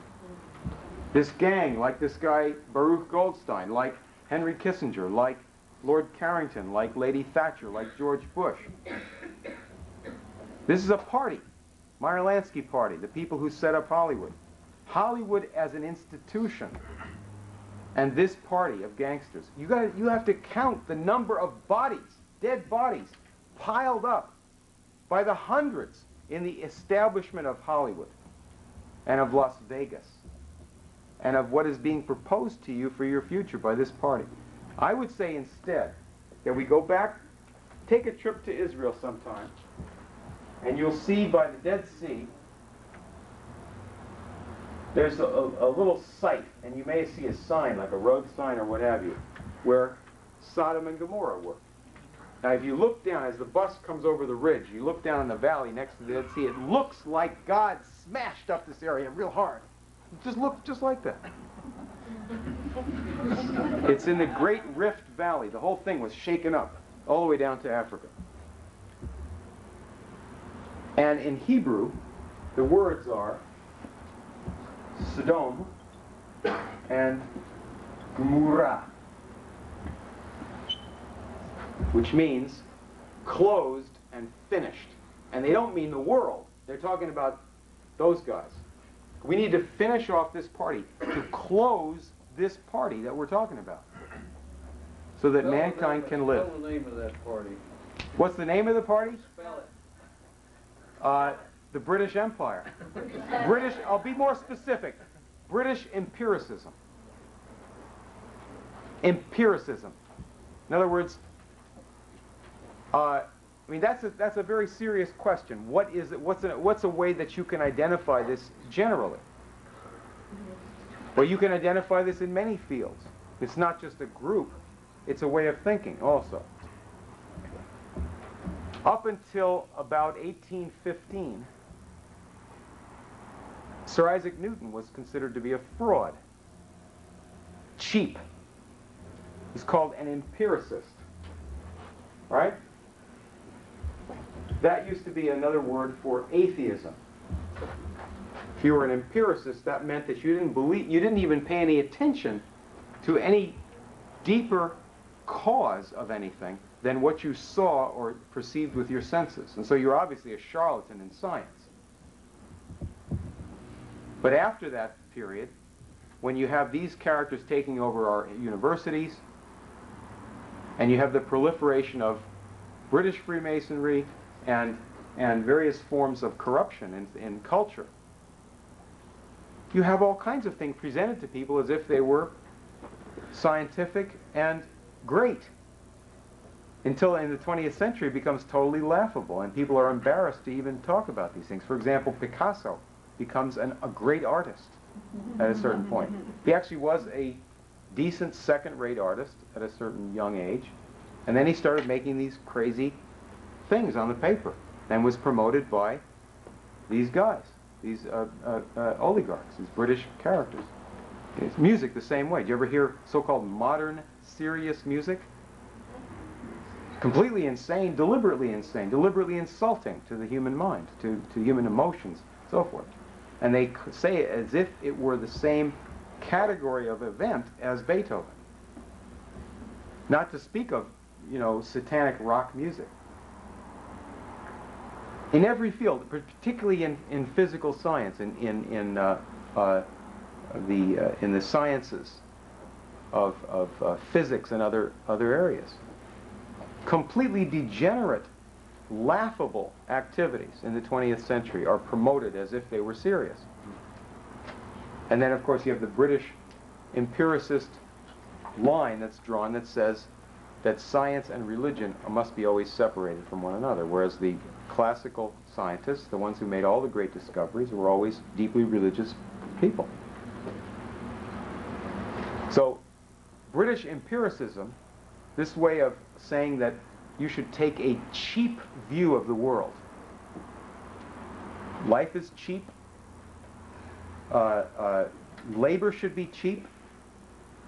This gang, like this guy Baruch Goldstein, like Henry Kissinger, like Lord Carrington, like Lady Thatcher, like George Bush. This is a party, Meyer Lansky party, the people who set up Hollywood. Hollywood as an institution, and this party of gangsters. You have to count the number of bodies, dead bodies, piled up by the hundreds in the establishment of Hollywood and of Las Vegas and of what is being proposed to you for your future by this party. I would say instead that we go back, take a trip to Israel sometime, and you'll see by the Dead Sea, there's a little site, and you may see a sign, like a road sign or what have you, where Sodom and Gomorrah were. Now if you look down, as the bus comes over the ridge, you look down in the valley next to the Dead Sea, it looks like God smashed up this area real hard. It just looks just like that. It's in the Great Rift Valley. The whole thing was shaken up all the way down to Africa. And in Hebrew, the words are Sodom and Gomorrah, which means closed and finished. And they don't mean the world. They're talking about those guys. We need to finish off this party, to close this party that we're talking about, so that mankind can live. Spell the name of that party. What's the name of the party? Spell it. The British Empire. British, I'll be more specific. British empiricism. Empiricism. In other words, I mean, that's a very serious question. What is it? What's a way that you can identify this generally? Well, you can identify this in many fields. It's not just a group. It's a way of thinking also. Up until about 1815, Sir Isaac Newton was considered to be a fraud. Cheap. He's called an empiricist. Right? That used to be another word for atheism. If you were an empiricist, that meant that you didn't even pay any attention to any deeper cause of anything than what you saw or perceived with your senses. And so you're obviously a charlatan in science. But after that period, when you have these characters taking over our universities, and you have the proliferation of British Freemasonry and various forms of corruption in culture, you have all kinds of things presented to people as if they were scientific and great, until in the 20th century it becomes totally laughable and people are embarrassed to even talk about these things. For example, Picasso becomes a great artist at a certain point. He actually was a decent second-rate artist at a certain young age, and then he started making these crazy things on the paper and was promoted by these guys, these oligarchs, these British characters. It's music the same way. Do you ever hear so-called modern serious music? Completely insane, deliberately insulting to the human mind, to human emotions, so forth. And they say it as if it were the same category of event as Beethoven. Not to speak of, satanic rock music. In every field, particularly in physical science, in the sciences of physics and other areas, completely degenerate, laughable activities in the 20th century are promoted as if they were serious. And then, of course, you have the British empiricist line that's drawn that says that science and religion must be always separated from one another, whereas the classical scientists, the ones who made all the great discoveries, were always deeply religious people. So, British empiricism, this way of saying that you should take a cheap view of the world. Life is cheap. Labor should be cheap.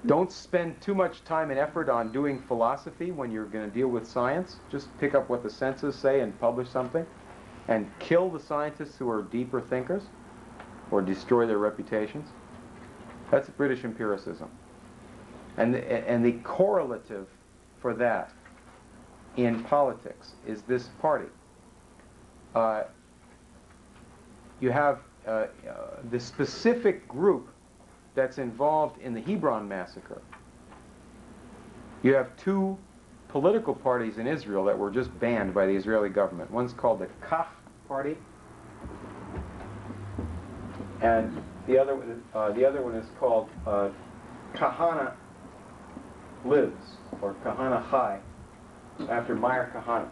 Don't spend too much time and effort on doing philosophy when you're going to deal with science. Just pick up what the senses say and publish something. And kill the scientists who are deeper thinkers or destroy their reputations. That's British empiricism. And the correlative for that in politics is this party. You have the specific group that's involved in the Hebron massacre. You have two political parties in Israel that were just banned by the Israeli government. One's called the Kach Party, and the other one is called Kahana Lives, or Kahana Chai, after Meir Kahana.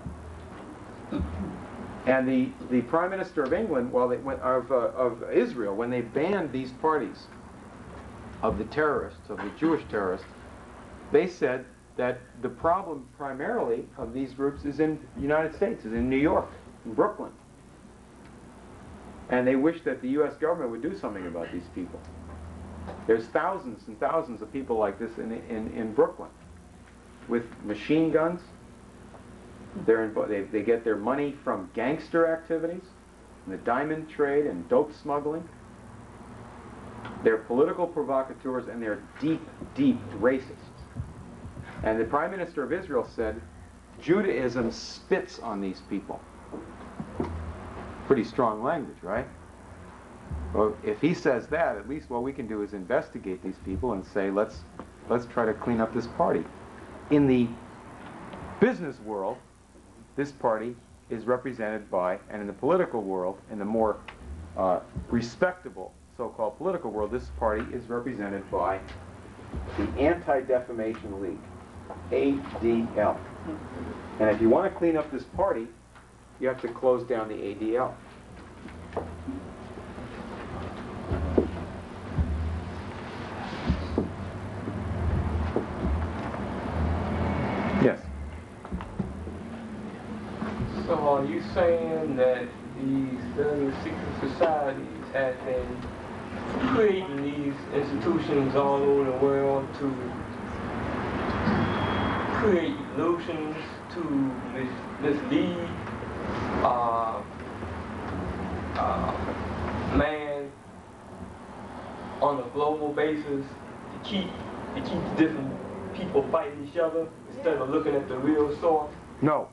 And the Prime Minister of England, of Israel, when they banned these parties of the terrorists, of the Jewish terrorists, they said that the problem primarily of these groups is in the United States, is in New York, in Brooklyn. And they wish that the U.S. government would do something about these people. There's thousands and thousands of people like this in Brooklyn, with machine guns. They get their money from gangster activities. the diamond trade and dope smuggling. They're political provocateurs, and they're deep, deep racists. And the Prime Minister of Israel said, Judaism spits on these people. Pretty strong language, right? Well, if he says that, at least what we can do is investigate these people and say, let's try to clean up this party. In the business world, this party is represented by, and in the political world, in the more respectable so-called political world, this party is represented by the Anti-Defamation League, ADL. And if you want to clean up this party, you have to close down the ADL. Yes. So are you saying that these secret societies have been creating these institutions all over the world to create illusions, to mislead man on a global basis, to keep different people fighting each other instead of looking at the real source? No.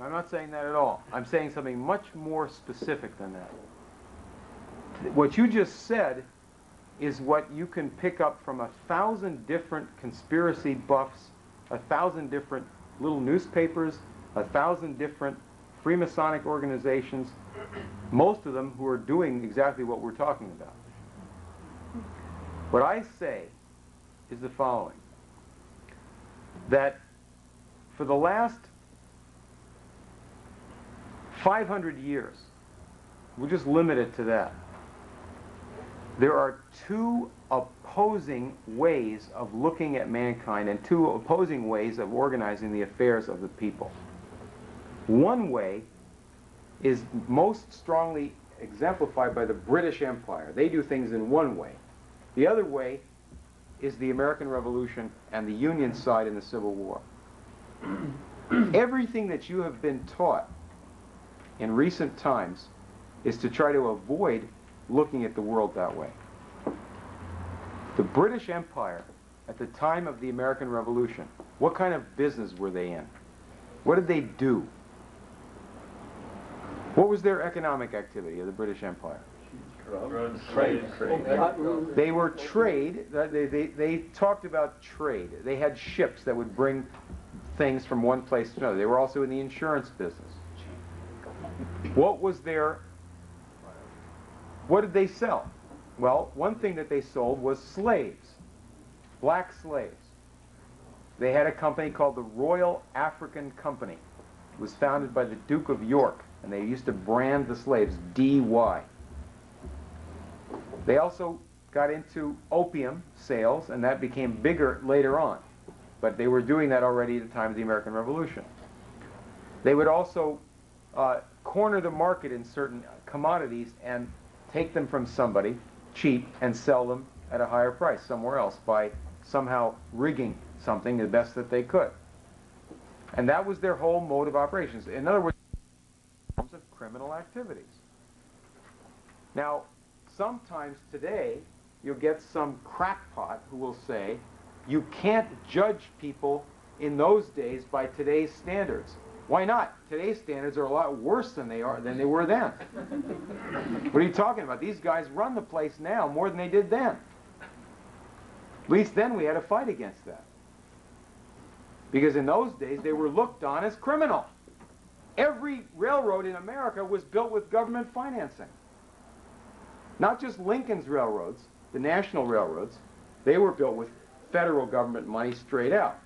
I'm not saying that at all. I'm saying something much more specific than that. What you just said is what you can pick up from 1,000 different conspiracy buffs, 1,000 different little newspapers, 1,000 different Freemasonic organizations, most of them who are doing exactly what we're talking about. What I say is the following, that for the last 500 years, we'll just limit it to that, there are two opposing ways of looking at mankind and two opposing ways of organizing the affairs of the people. One way is most strongly exemplified by the British Empire. They do things in one way. The other way is the American Revolution and the Union side in the Civil War. Everything that you have been taught in recent times is to try to avoid looking at the world that way. The British Empire, at the time of the American Revolution, what kind of business were they in? What did they do? What was their economic activity of the British Empire? Trade. They were trade. They talked about trade. They had ships that would bring things from one place to another. They were also in the insurance business. What did they sell? Well, one thing that they sold was slaves, black slaves. They had a company called the Royal African Company. It was founded by the Duke of York, and they used to brand the slaves D.Y. They also got into opium sales, and that became bigger later on. But they were doing that already at the time of the American Revolution. They would also corner the market in certain commodities and take them from somebody cheap and sell them at a higher price somewhere else by somehow rigging something the best that they could. And that was their whole mode of operations. In other words, forms of criminal activities. Now, sometimes today, you'll get some crackpot who will say, you can't judge people in those days by today's standards. Why not? Today's standards are a lot worse than they were then. What are you talking about? These guys run the place now more than they did then. At least then we had a fight against that. Because in those days they were looked on as criminal. Every railroad in America was built with government financing. Not just Lincoln's railroads, the national railroads, they were built with federal government money straight out.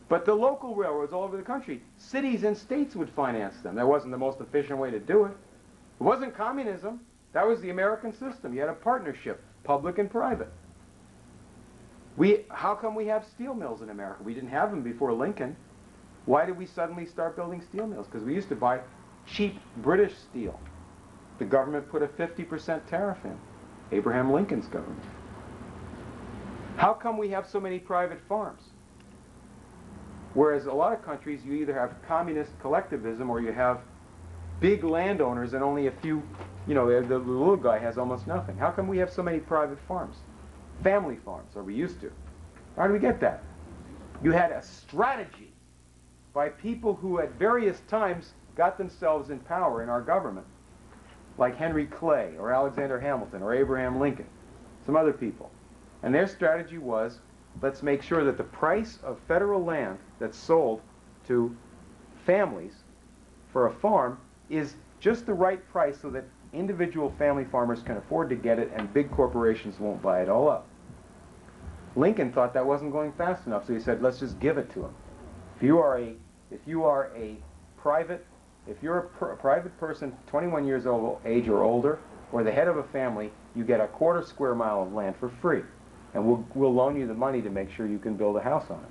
But the local railroads all over the country, cities and states would finance them. That wasn't the most efficient way to do it. It wasn't communism. That was the American system. You had a partnership, public and private. How come we have steel mills in America? We didn't have them before Lincoln. Why did we suddenly start building steel mills? Because we used to buy cheap British steel. The government put a 50% tariff in. Abraham Lincoln's government. How come we have so many private farms? Whereas a lot of countries, you either have communist collectivism or you have big landowners and only a few, you know, the little guy has almost nothing? How come we have so many private farms? Family farms, or we used to. How do we get that? You had a strategy by people who at various times got themselves in power in our government, like Henry Clay or Alexander Hamilton or Abraham Lincoln, some other people. And their strategy was, let's make sure that the price of federal land that's sold to families for a farm is just the right price so that individual family farmers can afford to get it and big corporations won't buy it all up. Lincoln thought that wasn't going fast enough, so he said, let's just give it to him. If you are a private person, 21 years old age or older, or the head of a family, you get a quarter square mile of land for free, and we'll loan you the money to make sure you can build a house on it.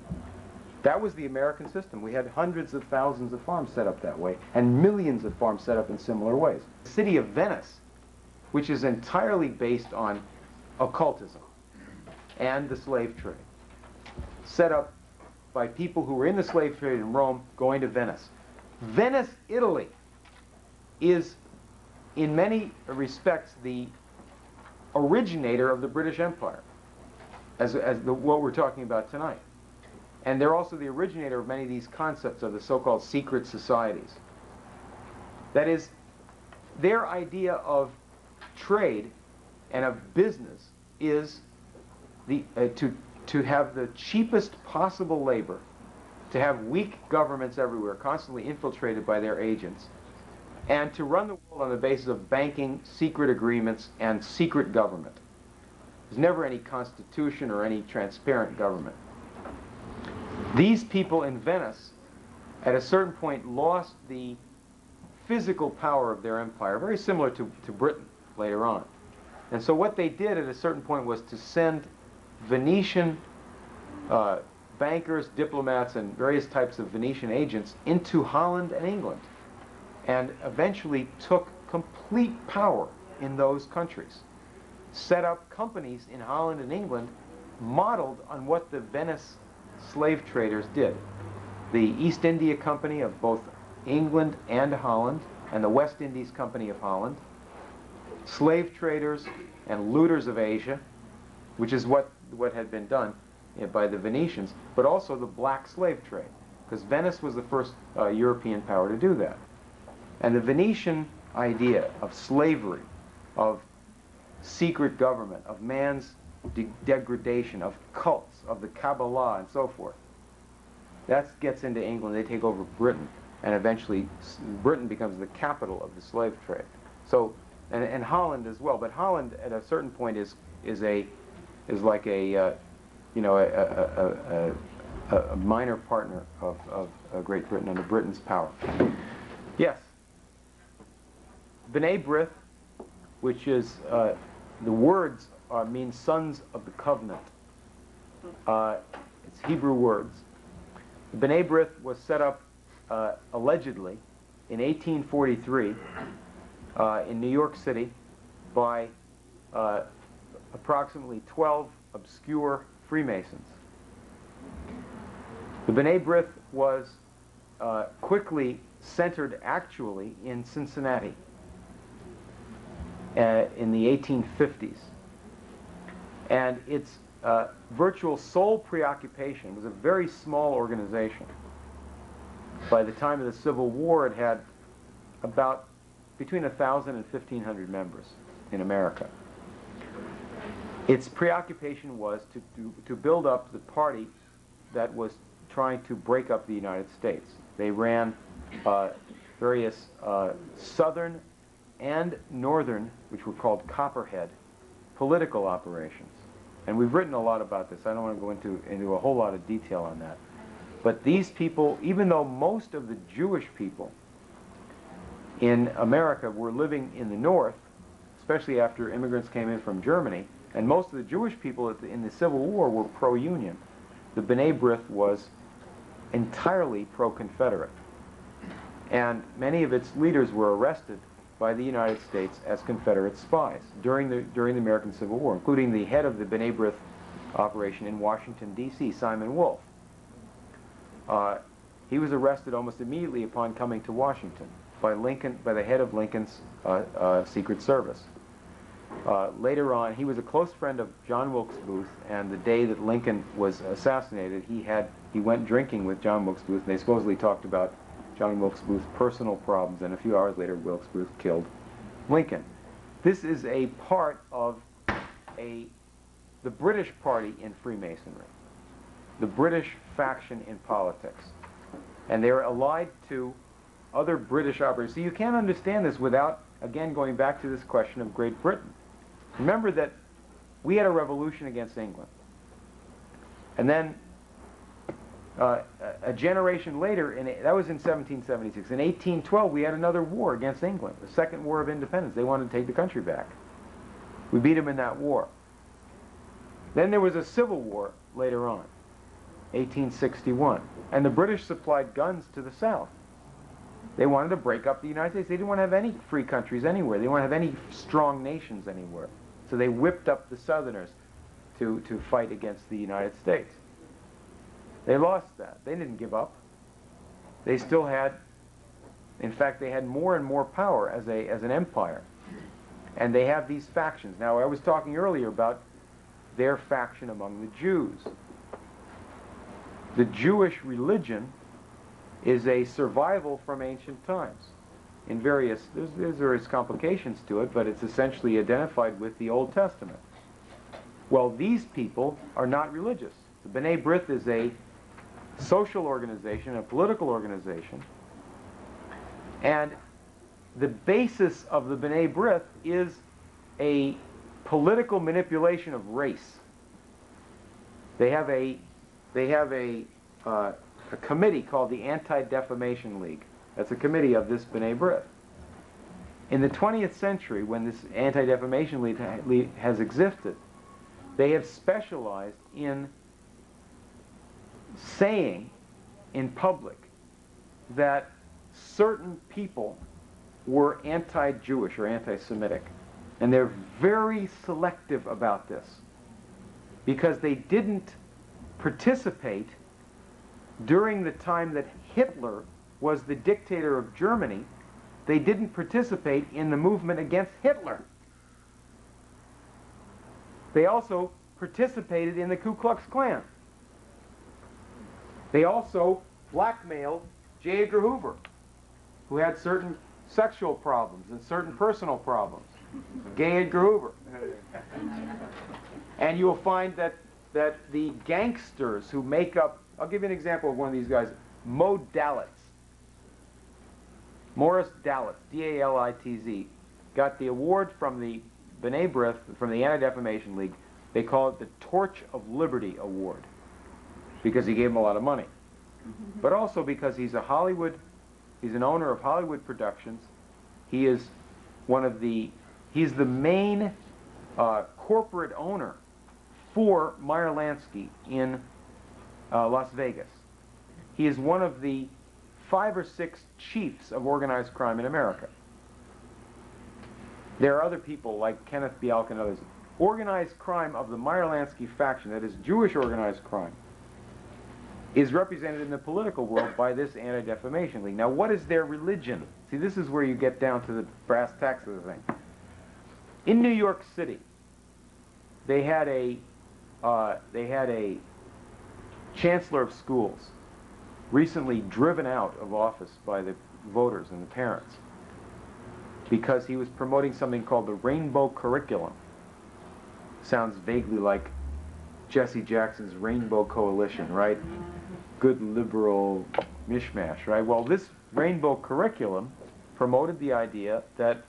That was the American system. We had hundreds of thousands of farms set up that way, and millions of farms set up in similar ways. The city of Venice, which is entirely based on occultism and the slave trade, set up by people who were in the slave trade in Rome going to Venice. Venice, Italy, is in many respects the originator of the British Empire, what we're talking about tonight. And they're also the originator of many of these concepts of the so-called secret societies. That is, their idea of trade and of business is to have the cheapest possible labor, to have weak governments everywhere, constantly infiltrated by their agents, and to run the world on the basis of banking, secret agreements, and secret government. There's never any constitution or any transparent government. These people in Venice, at a certain point, lost the physical power of their empire, very similar to Britain later on. And so what they did at a certain point was to send Venetian bankers, diplomats, and various types of Venetian agents into Holland and England, and eventually took complete power in those countries. Set up companies in Holland and England modeled on what the Venice slave traders did. The East India Company of both England and Holland, and the West Indies Company of Holland, slave traders and looters of Asia, which is what had been done by the Venetians, but also the black slave trade, because Venice was the first European power to do that. And the Venetian idea of slavery, of secret government, of man's degradation, of cults, of the Kabbalah, and so forth, that gets into England. They take over Britain, and eventually Britain becomes the capital of the slave trade. So, and Holland as well. But Holland, at a certain point, is like a minor partner of Great Britain under Britain's power. Yes. B'nai B'rith, which is, the words mean sons of the covenant. It's Hebrew words. B'nai B'rith was set up allegedly in 1843 in New York City by approximately 12 obscure Freemasons. The B'nai B'rith was quickly centered actually in Cincinnati in the 1850s. And its virtual sole preoccupation was a very small organization. By the time of the Civil War, it had about between 1,000 and 1,500 members in America. Its preoccupation was to build up the party that was trying to break up the United States. They ran various southern and northern, which were called Copperhead, political operations. And we've written a lot about this. I don't want to go into a whole lot of detail on that. But these people, even though most of the Jewish people in America were living in the north, especially after immigrants came in from Germany, and most of the Jewish people in the Civil War were pro-Union, the B'nai B'rith was entirely pro-Confederate. And many of its leaders were arrested by the United States as Confederate spies during the American Civil War, including the head of the B'nai B'rith operation in Washington, D.C., Simon Wolfe. He was arrested almost immediately upon coming to Washington by the head of Lincoln's Secret Service. Later on, he was a close friend of John Wilkes Booth, and the day that Lincoln was assassinated, he went drinking with John Wilkes Booth, and they supposedly talked about John Wilkes Booth's personal problems, and a few hours later, Wilkes Booth killed Lincoln. This is a part of the British Party in Freemasonry, the British faction in politics. And they're allied to other British operators. So you can't understand this without, again, going back to this question of Great Britain. Remember that we had a revolution against England. And then a generation later, that was in 1776. In 1812, we had another war against England, the Second War of Independence. They wanted to take the country back. We beat them in that war. Then there was a civil war later on, 1861. And the British supplied guns to the South. They wanted to break up the United States. They didn't want to have any free countries anywhere. They didn't want to have any strong nations anywhere. So they whipped up the Southerners to fight against the United States. They lost that. They didn't give up. They still had, in fact, they had more and more power as an empire. And they have these factions. Now, I was talking earlier about their faction among the Jews. The Jewish religion is a survival from ancient times. There's various complications to it, but it's essentially identified with the Old Testament. Well, these people are not religious. The B'nai B'rith is a social organization, a political organization, and the basis of the B'nai B'rith is a political manipulation of race. They have a committee called the Anti-Defamation League. That's a committee of this B'nai B'rith. In the 20th century, when this Anti-Defamation League has existed, they have specialized in saying in public that certain people were anti-Jewish or anti-Semitic. And they're very selective about this because they didn't participate during the time that Hitler was the dictator of Germany. They didn't participate in the movement against Hitler. They also participated in the Ku Klux Klan. They also blackmailed J. Edgar Hoover, who had certain sexual problems and certain personal problems. Gay Edgar Hoover. And you'll find that the gangsters who make up, I'll give you an example of one of these guys, Morris Dalitz, D-A-L-I-T-Z, got the award from the B'nai B'rith, from the Anti-Defamation League. They call it the Torch of Liberty Award because he gave them a lot of money. But also because he's an owner of Hollywood Productions. He is he's the main corporate owner for Meyer Lansky in Las Vegas. He is one of the 5 or 6 chiefs of organized crime in America. There are other people like Kenneth Bialk and others. Organized crime of the Meyer Lansky faction, that is Jewish organized crime, is represented in the political world by this Anti-Defamation League. Now, what is their religion? See, this is where you get down to the brass tacks of the thing. In New York City, they had a chancellor of schools recently driven out of office by the voters and the parents because he was promoting something called the Rainbow Curriculum. Sounds vaguely like Jesse Jackson's Rainbow Coalition, right? Good liberal mishmash, right? Well, this Rainbow Curriculum promoted the idea that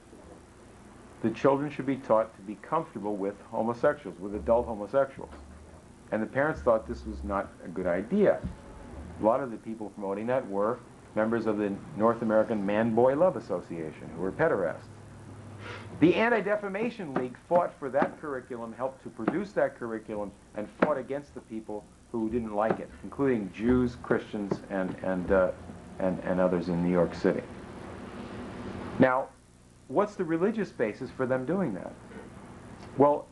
the children should be taught to be comfortable with homosexuals, with adult homosexuals. And the parents thought this was not a good idea. A lot of the people promoting that were members of the North American Man-Boy Love Association, who were pederasts. The Anti-Defamation League fought for that curriculum, helped to produce that curriculum, and fought against the people who didn't like it, including Jews, Christians, and others in New York City. Now, what's the religious basis for them doing that? Well,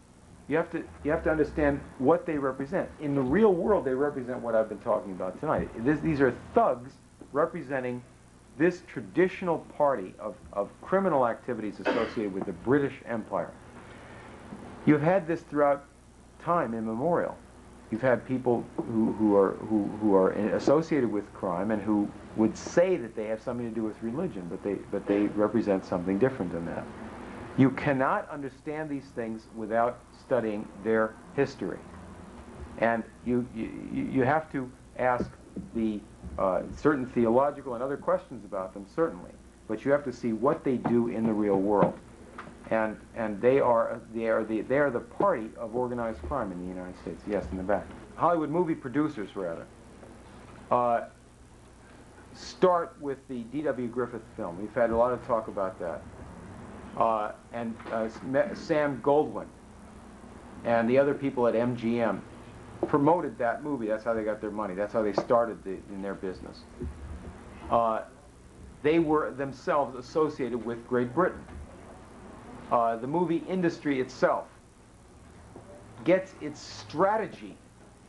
you have to understand what they represent. In the real world, they represent what I've been talking about tonight. These are thugs representing this traditional party of criminal activities associated with the British Empire. You've had this throughout time immemorial. You've had people who are associated with crime and who would say that they have something to do with religion, but they represent something different than that. You cannot understand these things without studying their history, and you have to ask the certain theological and other questions about them, certainly, but you have to see what they do in the real world, and they are the party of organized crime in the United States. Yes, in the back. Hollywood movie producers, rather, start with the D.W. Griffith film. We've had a lot of talk about that, and Sam Goldwyn and the other people at MGM promoted that movie. That's how they got their money. That's how they started in their business. They were themselves associated with Great Britain. The movie industry itself gets its strategy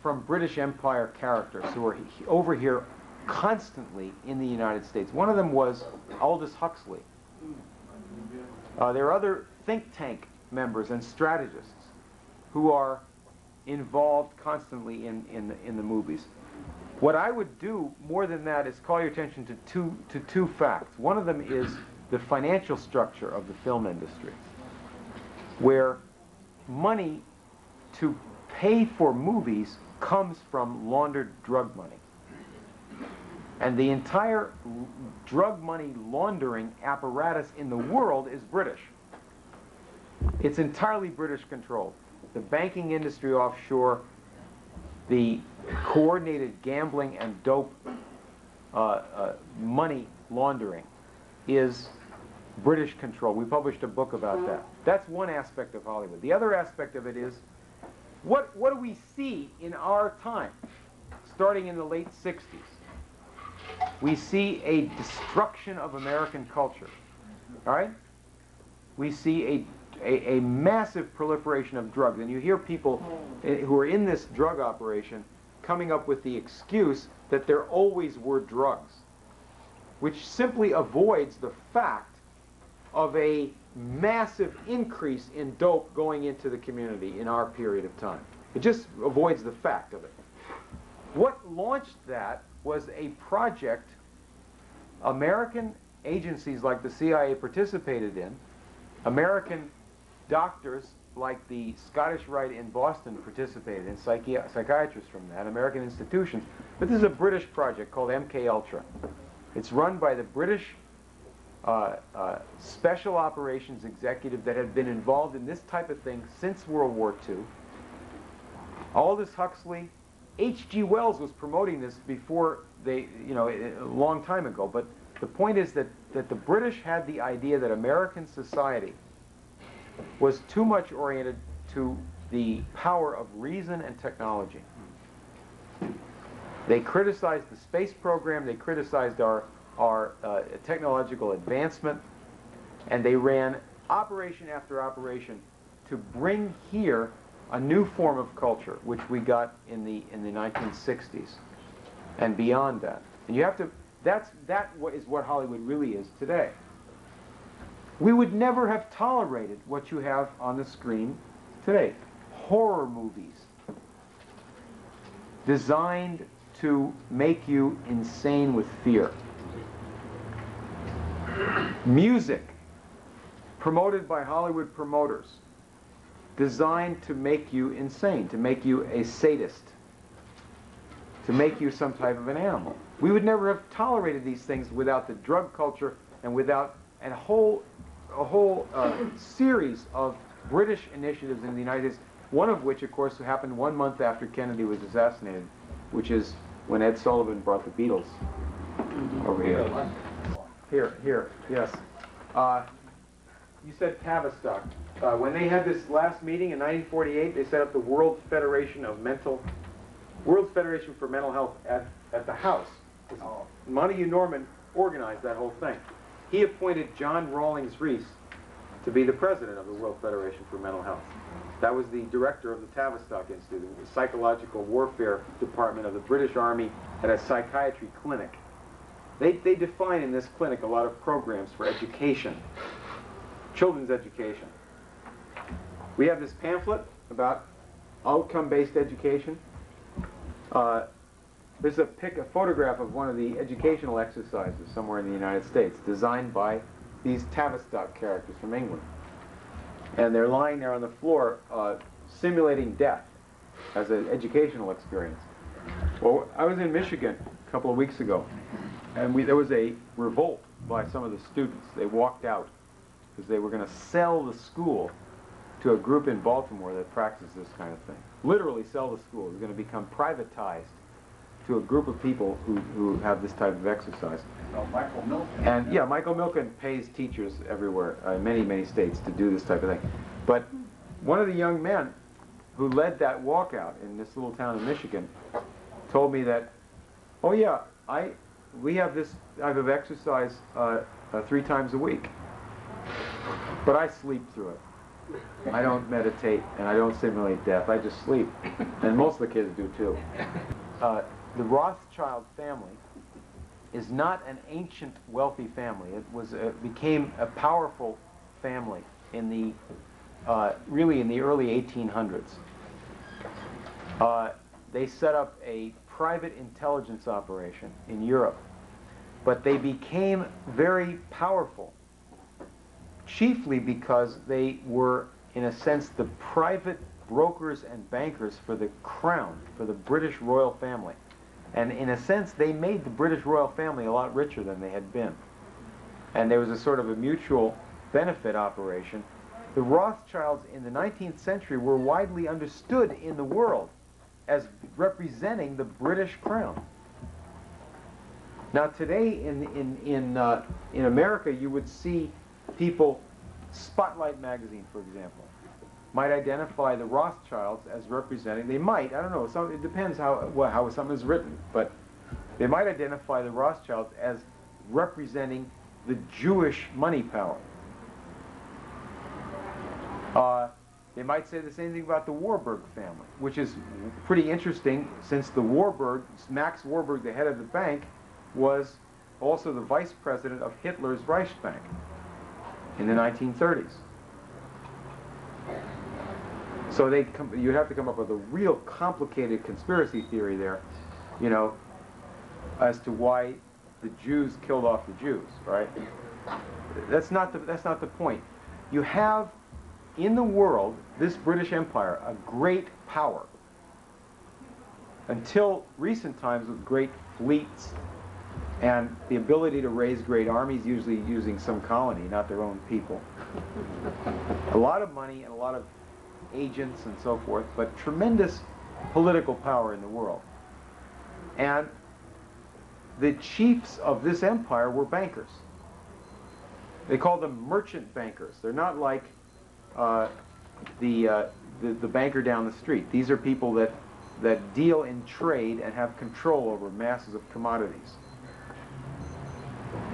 from British Empire characters who are over here constantly in the United States. One of them was Aldous Huxley. There are other think tank members and strategists who are involved constantly in the movies. What I would do more than that is call your attention to two facts. One of them is the financial structure of the film industry, where money to pay for movies comes from laundered drug money. And the entire drug money laundering apparatus in the world is British. It's entirely British controlled. The banking industry offshore, the coordinated gambling and dope money laundering is British control. We published a book about that. That's one aspect of Hollywood. The other aspect of it is, what do we see in our time, starting in the late 60s? We see a destruction of American culture, all right? We see a massive proliferation of drugs, and you hear people who are in this drug operation coming up with the excuse that there always were drugs, which simply avoids the fact of a massive increase in dope going into the community in our period of time. It just avoids the fact of it. What launched that was a project American agencies like the CIA participated in, American doctors like the Scottish Rite in Boston participated in, psychiatrists from that, American institutions. But this is a British project called MK Ultra. It's run by the British special operations executive that had been involved in this type of thing since World War II. Aldous Huxley, H.G. Wells was promoting this before they, a long time ago. But the point is that the British had the idea that American society was too much oriented to the power of reason and technology. They criticized the space program, they criticized our technological advancement, and they ran operation after operation to bring here a new form of culture, which we got in the 1960s and beyond that. And you have to, that is what Hollywood really is today. We would never have tolerated what you have on the screen today. Horror movies designed to make you insane with fear. Music promoted by Hollywood promoters designed to make you insane, to make you a sadist, to make you some type of an animal. We would never have tolerated these things without the drug culture and without a whole series of British initiatives in the United States, one of which, of course, happened 1 month after Kennedy was assassinated, which is when Ed Sullivan brought the Beatles over here. Here, yes. You said Tavistock. When they had this last meeting in 1948, they set up the World Federation for Mental Health at the House. Montague Norman organized that whole thing. He appointed John Rawlings Rees to be the president of the World Federation for Mental Health. That was the director of the Tavistock Institute, the psychological warfare department of the British Army, at a psychiatry clinic They define in this clinic a lot of programs for education, children's education. We have this pamphlet about outcome-based education. There's a photograph of one of the educational exercises somewhere in the United States, designed by these Tavistock characters from England. And they're lying there on the floor simulating death as an educational experience. Well, I was in Michigan a couple of weeks ago, and there was a revolt by some of the students. They walked out because they were going to sell the school to a group in Baltimore that practices this kind of thing. Literally sell the school. It's going to become privatized to a group of people who have this type of exercise. Oh, Michael Milken. And yeah, Michael Milken pays teachers everywhere, in many states, to do this type of thing. But one of the young men who led that walkout in this little town in Michigan told me that, oh yeah, we have this type of exercise 3 times a week, but I sleep through it. I don't meditate and I don't simulate death. I just sleep, and most of the kids do too. The Rothschild family is not an ancient wealthy family. It became a powerful family in the really in the early 1800s. They set up a private intelligence operation in Europe, but they became very powerful, chiefly because they were, in a sense, the private brokers and bankers for the crown, for the British royal family. And in a sense, they made the British royal family a lot richer than they had been. And there was a sort of a mutual benefit operation. The Rothschilds in the 19th century were widely understood in the world as representing the British crown. Now today in America, you would see people, Spotlight magazine, for example, might identify the Rothschilds as representing, they might, I don't know, it depends how something is written, but they might identify the Rothschilds as representing the Jewish money power. They might say the same thing about the Warburg family, which is pretty interesting since the Max Warburg, the head of the bank, was also the vice president of Hitler's Reichsbank in the 1930s. So you'd have to come up with a real complicated conspiracy theory there, you know, as to why the Jews killed off the Jews, right? That's not the point. You have in the world, this British Empire, a great power. Until recent times with great fleets and the ability to raise great armies, usually using some colony, not their own people. A lot of money and a lot of agents and so forth, but tremendous political power in the world. And the chiefs of this empire were bankers. They called them merchant bankers. They're not like the banker down the street. These are people that deal in trade and have control over masses of commodities.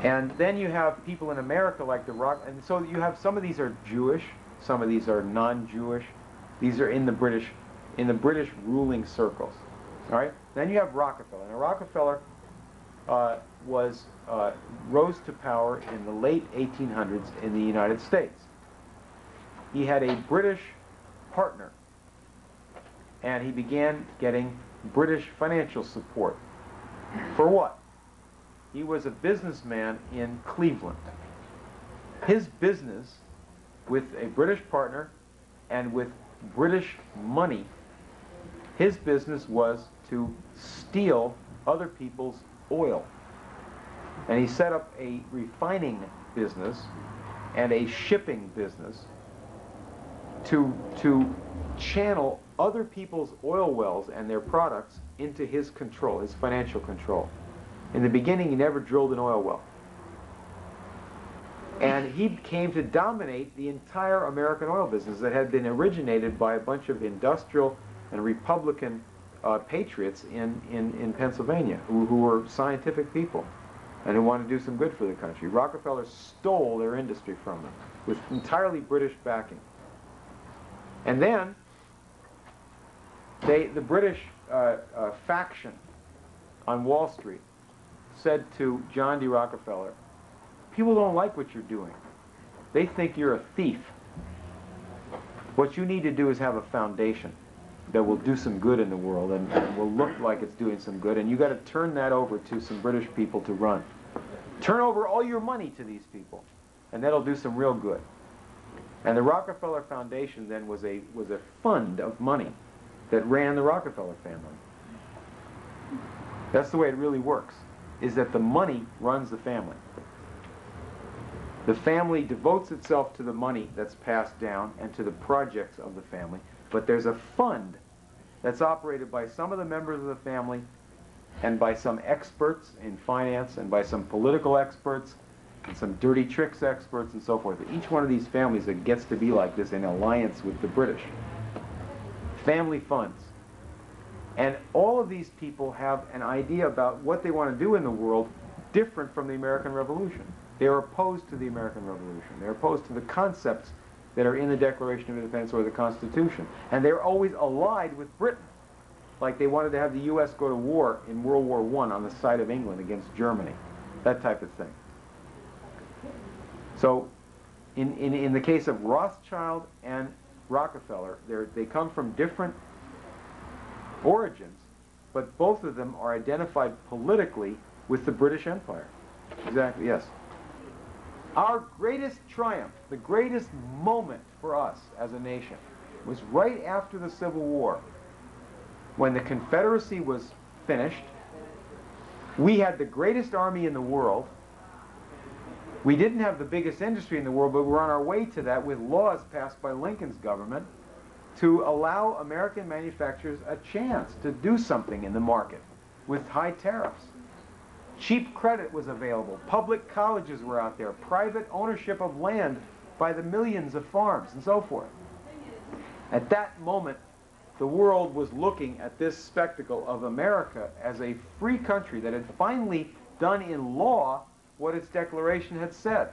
And then you have people in America like and so you have some of these are Jewish, some of these are non-Jewish. These are in the British ruling circles. All right. Then you have Rockefeller. Now Rockefeller rose to power in the late 1800s in the United States. He had a British partner, and he began getting British financial support. For what? He was a businessman in Cleveland. His business with a British partner and with British money, his business was to steal other people's oil. And he set up a refining business and a shipping business to channel other people's oil wells and their products into his control, his financial control. In the beginning, he never drilled an oil well. And he came to dominate the entire American oil business that had been originated by a bunch of industrial and Republican patriots in Pennsylvania who were scientific people and who wanted to do some good for the country. Rockefeller stole their industry from them with entirely British backing. And then the British faction on Wall Street said to John D. Rockefeller, people don't like what you're doing. They think you're a thief. What you need to do is have a foundation that will do some good in the world and will look like it's doing some good, and you got to turn that over to some British people to run. Turn over all your money to these people, and that'll do some real good. And the Rockefeller Foundation then was a fund of money that ran the Rockefeller family. That's the way it really works, is that the money runs the family. The family devotes itself to the money that's passed down and to the projects of the family, but there's a fund that's operated by some of the members of the family and by some experts in finance and by some political experts and some dirty tricks experts and so forth. Each one of these families that gets to be like this in alliance with the British. Family funds. And all of these people have an idea about what they want to do in the world different from the American Revolution. They are opposed to the American Revolution. They're opposed to the concepts that are in the Declaration of Independence or the Constitution. And they're always allied with Britain. Like they wanted to have the U.S. go to war in World War I on the side of England against Germany. That type of thing. So in the case of Rothschild and Rockefeller, they come from different origins, but both of them are identified politically with the British Empire. Exactly, yes. Our greatest triumph, the greatest moment for us as a nation, was right after the Civil War, when the Confederacy was finished. We had the greatest army in the world. We didn't have the biggest industry in the world, but we're on our way to that with laws passed by Lincoln's government to allow American manufacturers a chance to do something in the market with high tariffs. Cheap credit was available. Public colleges were out there. Private ownership of land by the millions of farms and so forth. At that moment, the world was looking at this spectacle of America as a free country that had finally done in law what its declaration had said.